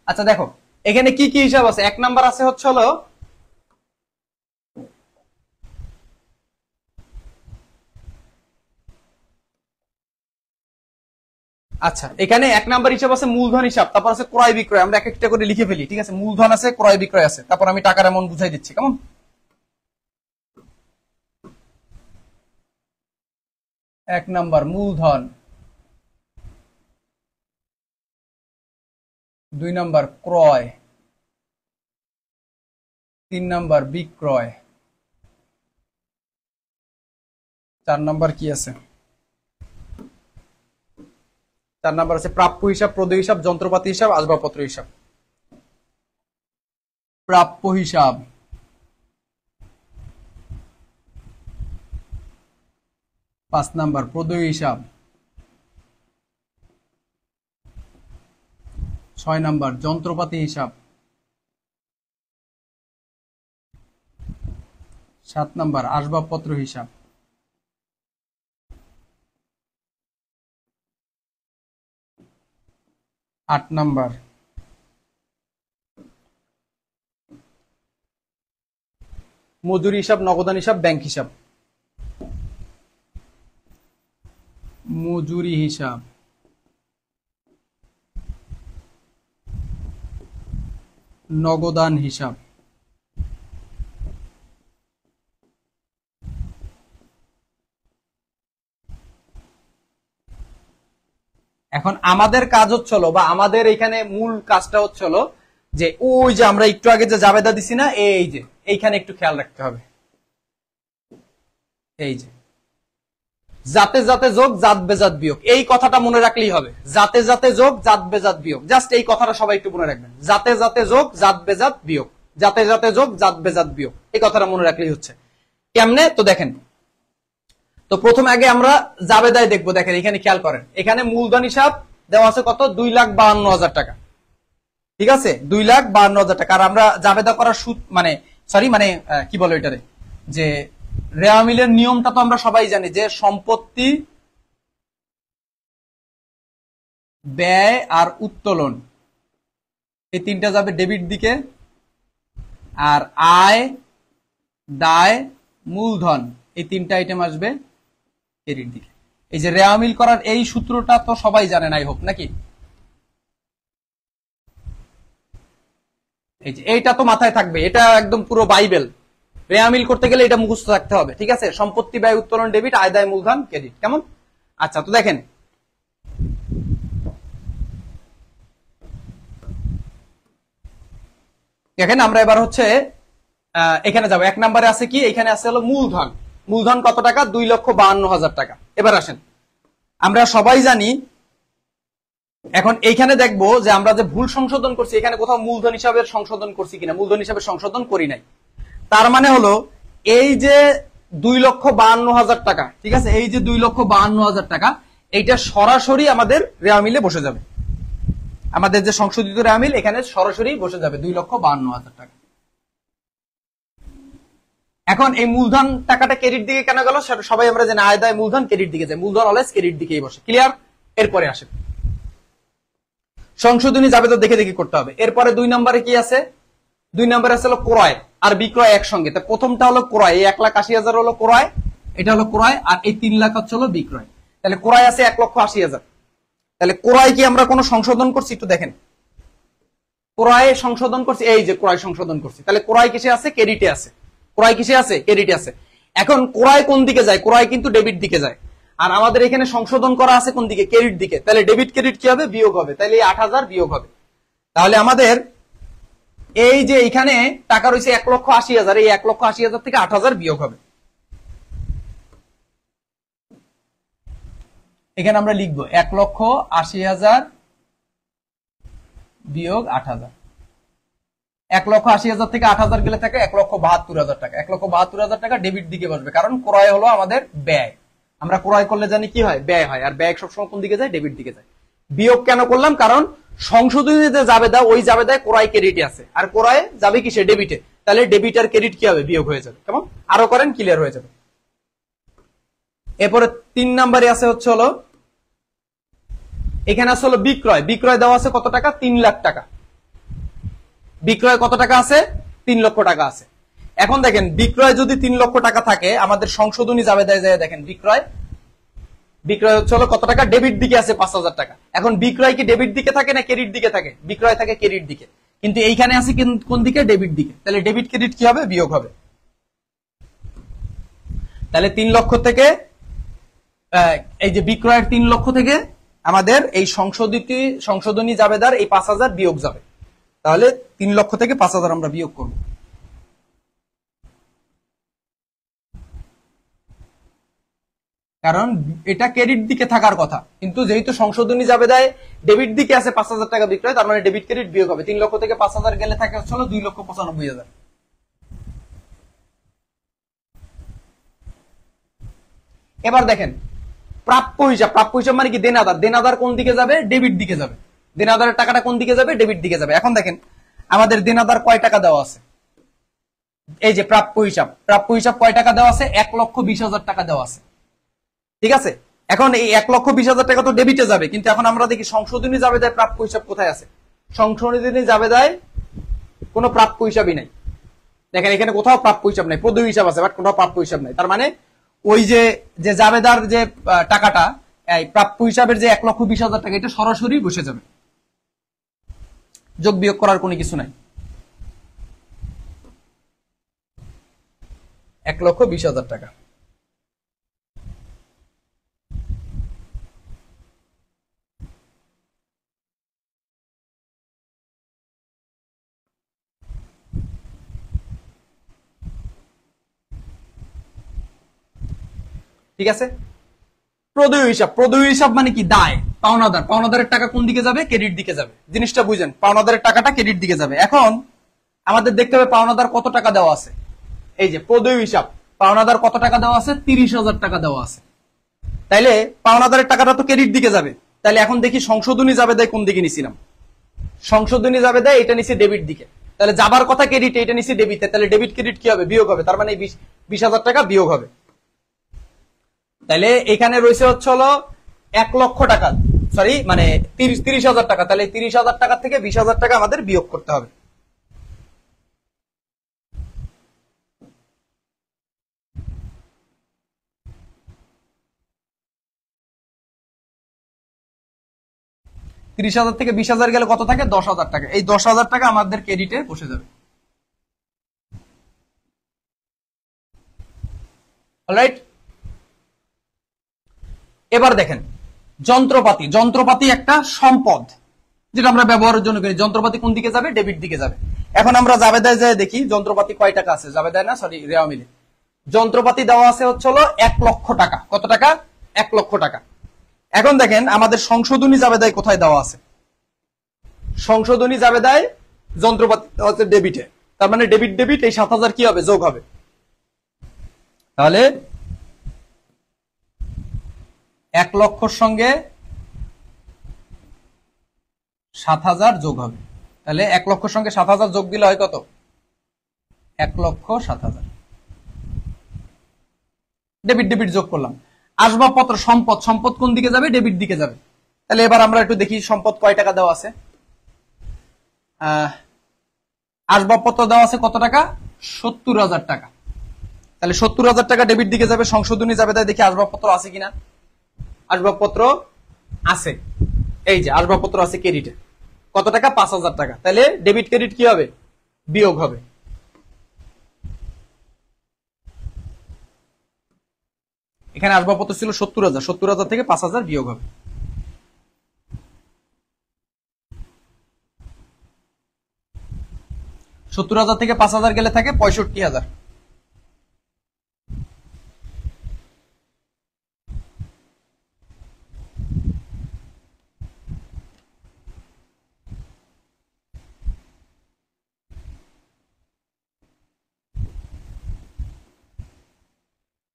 আচ্ছা দেখো, এখানে কি কি হিসাব আছে। এক নাম্বার আছে হচ্ছে হলো আচ্ছা, এখানে এক নাম্বার হিসাব আছে মূলধন হিসাব, তারপর আছে ক্রয় বিক্রয়। আমরা এক একটা করে লিখে ফেলি, ঠিক আছে। মূলধন আছে, ক্রয় বিক্রয় আছে, তারপর আমি টাকার অ্যামাউন্ট বুঝাই দিচ্ছি, কেমন। এক নাম্বার মূলধন, দুই নাম্বার ক্রয়, তিন নাম্বার বিক্রয়, চার নাম্বার কি আছে, চার নাম্বার আছে প্রাপ্য হিসাব, প্রদেয় হিসাব, যন্ত্রপাতি হিসাব, আসবাবপত্র হিসাব। প্রাপ্য হিসাব, পাঁচ নাম্বার প্রদেয় হিসাব, ছয় নাম্বার যন্ত্রপাতি হিসাব, সাত নাম্বার আসবাবপত্র হিসাব, আট নাম্বার মজুরি হিসাব, নগদান হিসাব, ব্যাংক হিসাব। মজুরি হিসাব, নগদান হিসাব, এখন আমাদের কাজ হচ্ছিল, বা আমাদের এখানে মূল কাজটা হচ্ছিল যে ওই যে আমরা একটু আগে যে জাবেদা দিছি না, এই যে এইখানে একটু খেয়াল রাখতে হবে। এই যে জাতে জাতে যোগ, জাত বেজাত বিয়োগ, এই কথাটা মনে রাখলেই হবে। জাতে জাতে যোগ, জাত বেজাত বিয়োগ, জাস্ট এই কথাটা সবাই একটু মনে রাখবেন। জাতে জাতে যোগ, জাত বেজাত বিয়োগ, জাতে জাতে যোগ, জাত বেজাত বিয়োগ, এই কথাটা মনে রাখলেই হচ্ছে। কেমনে তো দেখেন, তো প্রথমে আগে আমরা জাবেদায় দেখবো। দেখেন এখানে খেয়াল করেন, এখানে মূলধন হিসাব দেওয়া আছে কত, 2,52,000 টাকা, ঠিক আছে, 2,52,000 টাকা। আর আমরা জাবেদা করার সুদ মানে সরি মানে কি বলো এটারে, যে রেওয়া মিলের নিয়মটা তো আমরা সবাই জানি, যে সম্পত্তি, ব্যয় আর উত্তোলন, এই তিনটা যাবে ডেবিট দিকে, আর আয়, দায়, মূলধন, এই তিনটা আইটেম আসবে ক্রেডিট দিকে। এই যে রেওয়া মিল করার এই সূত্রটা তো সবাই জানেন, আই হোপ, নাকি? এই যে এইটা তো মাথায় থাকবে, এটা একদম পুরো বাইবেল। রেওয়া মিল করতে গেলে এটা মুখস্থ রাখতে হবে, ঠিক আছে। সম্পত্তি, ব্যয়, উত্তোলন ডেবিট, আয়, দায়, মূলধন ক্রেডিট, কেমন। আচ্ছা তো দেখেন, দেখেন আমরা এবার হচ্ছে এখানে যাবো। এক নম্বরে আছে কি, এখানে আছে হলো মূলধন। মূলধন কত টাকা, 2,52,000 টাকা। এবার আসেন, আমরা সবাই জানি, এখন এইখানে দেখবো যে আমরা যে ভুল সংশোধন করছি, এখানে কোথাও মূলধন হিসাবে সংশোধন করছি কিনা। মূলধন হিসাবে সংশোধন করি নাই, তার মানে হলো এই যে 2,52,000 টাকা, ঠিক আছে, এই যে 2,52,000 টাকা, এইটা সরাসরি আমাদের রেওয়া মিলে বসে যাবে। আমাদের যে সংশোধিত রেওয়া মিল, এখানে সরাসরি বসে যাবে 2,52,000 টাকা। এখন এই মূলধন টাকাটা ক্রেডিট দিকে কেন গেল, সেটা সবাই আমরা জানি, আয় দায় মূলধন ক্রেডিট দিকে যায়, মূলধন অলওয়েজ ক্রেডিট দিকেই বসে। ক্লিয়ার? এরপরে আসে সংশোধনী জাবেদা দেখে দেখে করতে হবে। এরপরে 2 নম্বরে কি আছে, 2 নম্বরে আছে হলো ক্রয় আর বিক্রয় একসঙ্গে। তা প্রথমটা হলো ক্রয়, এই 1,80,000 হলো ক্রয়, এটা হলো ক্রয়, আর এই 3 লাখ হচ্ছে হলো বিক্রয়। তাহলে ক্রয় আছে 1,80,000। তাহলে ক্রয় কি আমরা কোনো সংশোধন করছি, একটু দেখেন। ক্রয় সংশোধন করছি, এই যে ক্রয় সংশোধন করছি। তাহলে ক্রয় কিসে আছে, ক্রেডিটে আছে। ক্রয় কিসে আছে, ক্রেডিটে আছে। এখন ক্রয় কোন দিকে যায়, ক্রয় কিন্তু ডেবিট দিকে যায়। আর আমাদের এখানে সংশোধন করা আছে কোন দিকে, ক্রেডিট দিকে, তাহলে ডেবিট ক্রেডিট কি হবে, বিয়োগ হবে, তাহলে এই 8,000 বিয়োগ হবে। তাহলে আমাদের এই যে এখানে টাকা রয়েছে 1,80,000, এই 1,80,000 থেকে 8,000 বিয়োগ হবে। এখানে আমরা লিখবো 1,80,000 বিয়োগ 8,000। 1,80,000 থেকে 8,000 গেলে থাকে 1,72,000 টাকা। 1,72,000 টাকা ডেবিট দিকে বসবে, কারণ ক্রয় হলো আমাদের ব্যয়। আমরা ক্রয় করলে জানি কি হয়, ব্যয় হয়, আর ব্যয় সবসময় কোন দিকে যায়, ডেবিট দিকে যায়। বিয়োগ কেন করলাম, কারণ সংশোধনীতে যাবে দা, ওই যাবে দেয় ক্রয় ক্রেডিটে আছে, আর ক্রয় যাবে কিসে, ডেবিটে, তাহলে ডেবিট আর ক্রেডিট কি হবে, বিয়োগ হয়ে যাবে। কেমন, আরো করেন, ক্লিয়ার হয়ে যাবে। এরপরে 3 নম্বরে আছে হচ্ছে হলো, এখানে আছে হলো বিক্রয়। বিক্রয় দেওয়া আছে কত টাকা, 3 লাখ টাকা। বিক্রয় কত টাকা আছে, 3 লক্ষ টাকা আছে। এখন দেখেন বিক্রয় যদি 3 লক্ষ টাকা থাকে, আমাদের সংশোধনী যাবে দেয় যায়, দেখেন বিক্রয়, বিক্রয় হচ্ছে হলো কত টাকা, ডেবিট দিকে আছে 5,000 টাকা। এখন বিক্রয় কি ডেবিট দিকে থাকে না ক্রেডিট দিকে থাকে, বিক্রয় থাকে ক্রেডিট দিকে, কিন্তু এইখানে আছে কোন দিকে, ডেবিট দিকে, তাহলে ডেবিট ক্রেডিট কি হবে, বিয়োগ হবে। তাহলে 3 লক্ষ থেকে এই যে বিক্রয়ের 3 লক্ষ থেকে আমাদের এই সংশোধনী জাবেদার এই 5,000 বিয়োগ যাবে। তাহলে 3 লক্ষ থেকে 5,000 আমরা বিয়োগ করব। কারণ এটা ক্রেডিট দিকে থাকার কথা, কিন্তু যেহেতু সংশোধনী জাবেদায় ডেবিট দিকে আছে 5,000 টাকা বিক্রয়, তার মানে ডেবিট ক্রেডিট বিয়োগ হবে। 3 লক্ষ থেকে 5,000 গেলে থাকে হচ্ছে 2,95,000। এবার দেখেন প্রাপ্য হিসাব। প্রাপ্য হিসাব মানে কি, দেনাদার। দেনাদার কোন দিকে যাবে, ডেবিট দিকে যাবে। দেনাদারের টাকাটা কোন দিকে যাবে, ডেবিট দিকে যাবে। এখন দেখেন আমাদের দেনাদার কয় টাকা দেওয়া আছে, এই যে প্রাপ্য হিসাব। প্রাপ্য হিসাব কয় টাকা দেওয়া আছে, 1,20,000 টাকা দেওয়া আছে, ঠিক আছে। এখন এই 1,20,000 টাকা তো ডেবিটে যাবে, কিন্তু এখন আমরা দেখি সংশোধনী জাবেদায় প্রাপ্য হিসাব কোথায় আছে। সংশোধনী জাবেদায় কোনো প্রাপ্য হিসাবই নাই। দেখেন এখানে কোথাও প্রাপ্য হিসাব নাই, প্রদেয় হিসাব আছে, বাট কোথাও প্রাপ্য হিসাব নাই। তার মানে ওই যে জাবেদার যে টাকাটা, এই প্রাপ্য হিসাবের যে 1,20,000 টাকা, এটা সরাসরি বসে যাবে, যোগ বিয়োগ করার কোনো কিছু নাই। 1,20,000 টাকা। ঠিক আছে। প্রদেয় হিসাব। প্রদেয় হিসাব মানে কি, দায়, পাওনাদার। পাওনাদারের টাকা কোন দিকে যাবে, ক্রেডিট দিকে যাবে। জিনিসটা বুঝেন, পাওনাদারের টাকাটা ক্রেডিট দিকে যাবে। এখন আমাদের দেখতে হবে পাওনাদার কত টাকা দেওয়া আছে। এই যে প্রদেয় হিসাব, পাওনাদার কত টাকা দেওয়া আছে, 30,000 টাকা দেওয়া আছে। তাইলে পাওনাদারের টাকাটা তো ক্রেডিট দিকে যাবে। তাহলে এখন দেখি সংশোধনী জাবেদায় কোন দিকে নিছিলাম, সংশোধনী জাবেদায় এটা নিছি ডেবিট দিকে। তাহলে যাবার কথা ক্রেডিট, এটা নিছি ডেবিটে, তাহলে ডেবিট ক্রেডিট কি হবে, বিয়োগ হবে। তার মানে 20,000 টাকা বিয়োগ হবে। তাহলে এখানে রয়েছে হচ্ছে হলো 1 লক্ষ টাকা, সরি মানে 30,000 টাকা। তাহলে 30,000 টাকা থেকে 20,000 টাকা আমাদের বিয়োগ করতে হবে। ত্রিশ হাজার থেকে 20,000 গেলে কত থাকে, 10,000 টাকা। এই 10,000 টাকা আমাদের ক্রেডিটে বসে যাবে। অলরাইট। এবার দেখেন যন্ত্রপাতি। যন্ত্রপাতি একটা সম্পদ যেটা আমরা ব্যবহারের জন্য করি। যন্ত্রপাতি কোন দিকে যাবে, ডেবিট দিকে যাবে। এখন আমরা জাবেদায় যায় দেখি যন্ত্রপাতি কয় টাকা আছে, জাবেদায় না সরি রেওয়া মিলে যন্ত্রপাতি দেওয়া আছে হচ্ছে হলো 1 লক্ষ টাকা। কত টাকা, 1 লক্ষ টাকা। এখন দেখেন আমাদের সংশোধনী জাবেদায় কোথায় দেওয়া আছে, সংশোধনী জাবেদায় যন্ত্রপাতি হচ্ছে ডেবিটে। তার মানে ডেবিট ডেবিট, এই 7,000 কি হবে, যোগ হবে। তাহলে 1 লক্ষর সঙ্গে 7,000 যোগ হবে। তাহলে 1 লক্ষর সঙ্গে 7,000 যোগ দিলে হয় কত, 1,07,000। ডেবিট ডেবিট যোগ করলাম। আসবাবপত্র, সম্পদ। সম্পদ কোন দিকে যাবে, ডেবিট দিকে যাবে। তাহলে এবার আমরা একটু দেখি সম্পদ কয় টাকা দেওয়া আছে। আসবাবপত্র দেওয়া আছে কত টাকা, 70,000 টাকা। তাহলে 70,000 টাকা ডেবিট দিকে যাবে। সংশোধনী যাবে, তাই দেখি আসবাবপত্র আছে কিনা। আসবাবপত্র আছে, এই যে আসবাবপত্র আছে ক্রেডিটে। কত টাকা, 5,000 টাকা। তাহলে ডেবিট ক্রেডিট কি হবে, বিয়োগ হবে। এখানে আসবাবপত্র ছিল 70,000, 70,000 থেকে 5,000 বিয়োগ হবে। সত্তর হাজার থেকে 5,000 গেলে থাকে 65,000।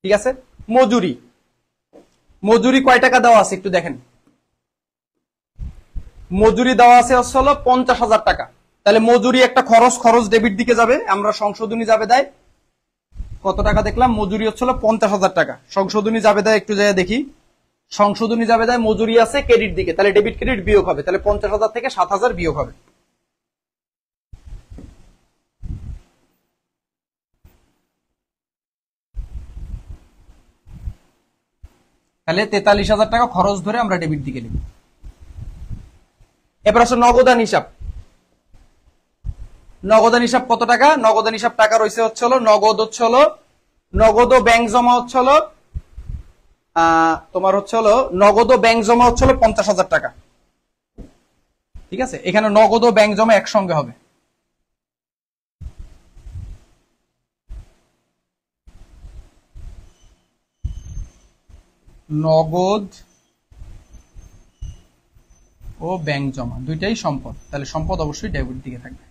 ঠিক আছে, মজুরি, মজুরি কয় টাকা দেওয়া আছে একটু দেখেন। মজুরি দেওয়া আছে হলো 50,000 টাকা। তাহলে মজুরি একটা খরচ, খরচ ডেবিট দিকে যাবে, আমরা সংশোধনী যাবে দেয় কত টাকা দেখলাম, মজুরি হচ্ছিল 50,000 টাকা। সংশোধনী যাবে দেয় একটু যায় দেখি, সংশোধনী যাবে দেয় মজুরি আছে ক্রেডিট দিকে, তাহলে ডেবিট ক্রেডিট বিয়োগ হবে, তাহলে 50,000 থেকে 7,000 বিয়োগ হবে। তাহলে 43,000 টাকা খরচ ধরে আমরা ডেবিট দিকে নিব। এবার আসলে নগদান হিসাব। নগদান হিসাব কত টাকা? নগদান হিসাব টাকা রয়েছে হচ্ছে হলো নগদ, হচ্ছে হলো নগদ ও ব্যাংক জমা হচ্ছে হলো তোমার হচ্ছে হলো নগদ ও ব্যাংক জমা হচ্ছে হলো 50,000 টাকা। ঠিক আছে, এখানে নগদ ও ব্যাংক জমা একসঙ্গে হবে। নগদ ও ব্যাংক জমা দুইটাই সম্পদ, তাহলে সম্পদ অবশ্যই ডেবিট দিকে থাকবে।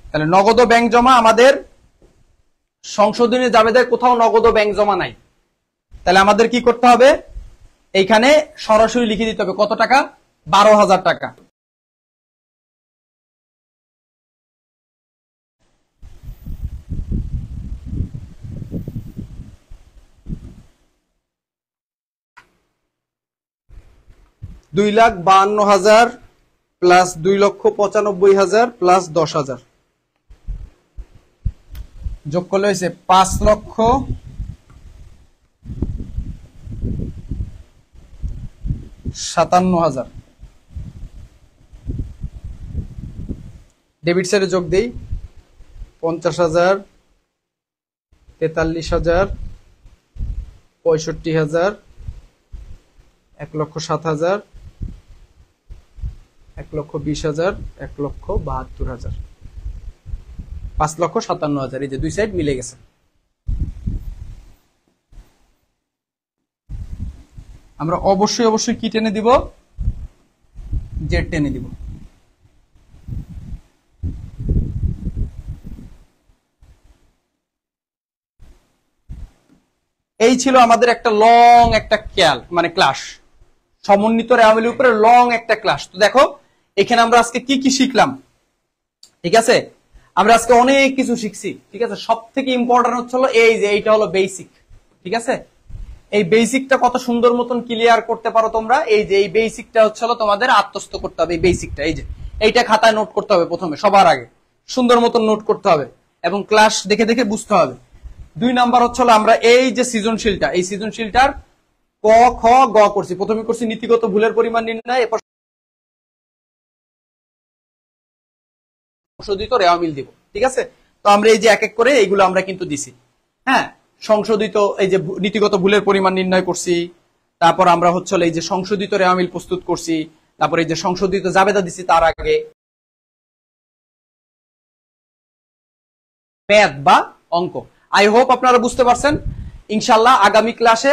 তাহলে নগদ ও ব্যাংক জমা আমাদের সংশোধনী যাবে দেয়, কোথাও নগদ ও ব্যাংক জমা নাই। তাহলে আমাদের কি করতে হবে, এইখানে সরাসরি লিখে দিতে হবে কত টাকা, 12,000 টাকা। $2,52,000 প্লাস 2,95,000 প্লাস 10,000 যোগ করলে হয়েছে 5,57,000। ডেবিট সাইডে যোগ দেই 50,000, 43,000, 65,000, 1,07,000, 1,20,000, 1,72,000, 5,57,000। এই যে দুই সাইড মিলে গেছে। আমরা অবশ্যই অবশ্যই কি টেনে দিব, জেড টেনে দিব। এই ছিল আমাদের একটা লং একটা মানে ক্লাস, সমন্বিত রেওয়ামিলের উপরে লং একটা ক্লাস। তো দেখো এখানে আমরা আজকে কি কি শিখলাম। ঠিক আছে, আমরা আজকে অনেক কিছু শিখছি। ঠিক আছে, সব থেকে ইম্পর্টেন্ট হচ্ছে হলো এই যে এইটা হলো বেসিক। ঠিক আছে, এই বেসিকটা কত সুন্দর মতন ক্লিয়ার করতে পারো তোমরা। এই যে এই বেসিকটা হচ্ছে হলো তোমাদের আত্মস্থ করতে হবে। এই বেসিকটা এই যে এইটা খাতায় নোট করতে হবে প্রথমে, সবার আগে সুন্দর মতন নোট করতে হবে এবং ক্লাস দেখে দেখে বুঝতে হবে। 2 নাম্বার হচ্ছে হলো আমরা এই যে সৃজনশীলটা, এই সৃজনশীলটার ক খ গ করছি। প্রথমে করছি নীতিগত ভুলের পরিমাণ নির্ণয়, এরপর সংশোধিত রেওয়ামিল দিব। ঠিক আছে, তো আমরা এই যে এক এক করে এইগুলো আমরা কিন্তু দিছি। হ্যাঁ, সংশোধিত এই যে নীতিগত ভুলের পরিমাণ নির্ণয় করছি, তারপর আমরা হচ্ছে এই যে সংশোধিত রেওয়ামিল প্রস্তুত করছি, তারপর এই যে সংশোধিত জাবেদা দিছি তার আগে ম্যাথ বা অঙ্ক। আই হোপ আপনারা বুঝতে পারছেন। ইনশাল্লাহ আগামী ক্লাসে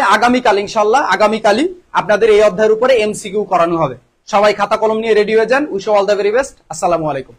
আগামীকালই আপনাদের এই অধ্যায়ের উপরে এমসিকিউ করানো হবে। সবাই খাতা কলম নিয়ে রেডি হয়ে যান। Wish all the very best. আসসালামু আলাইকুম।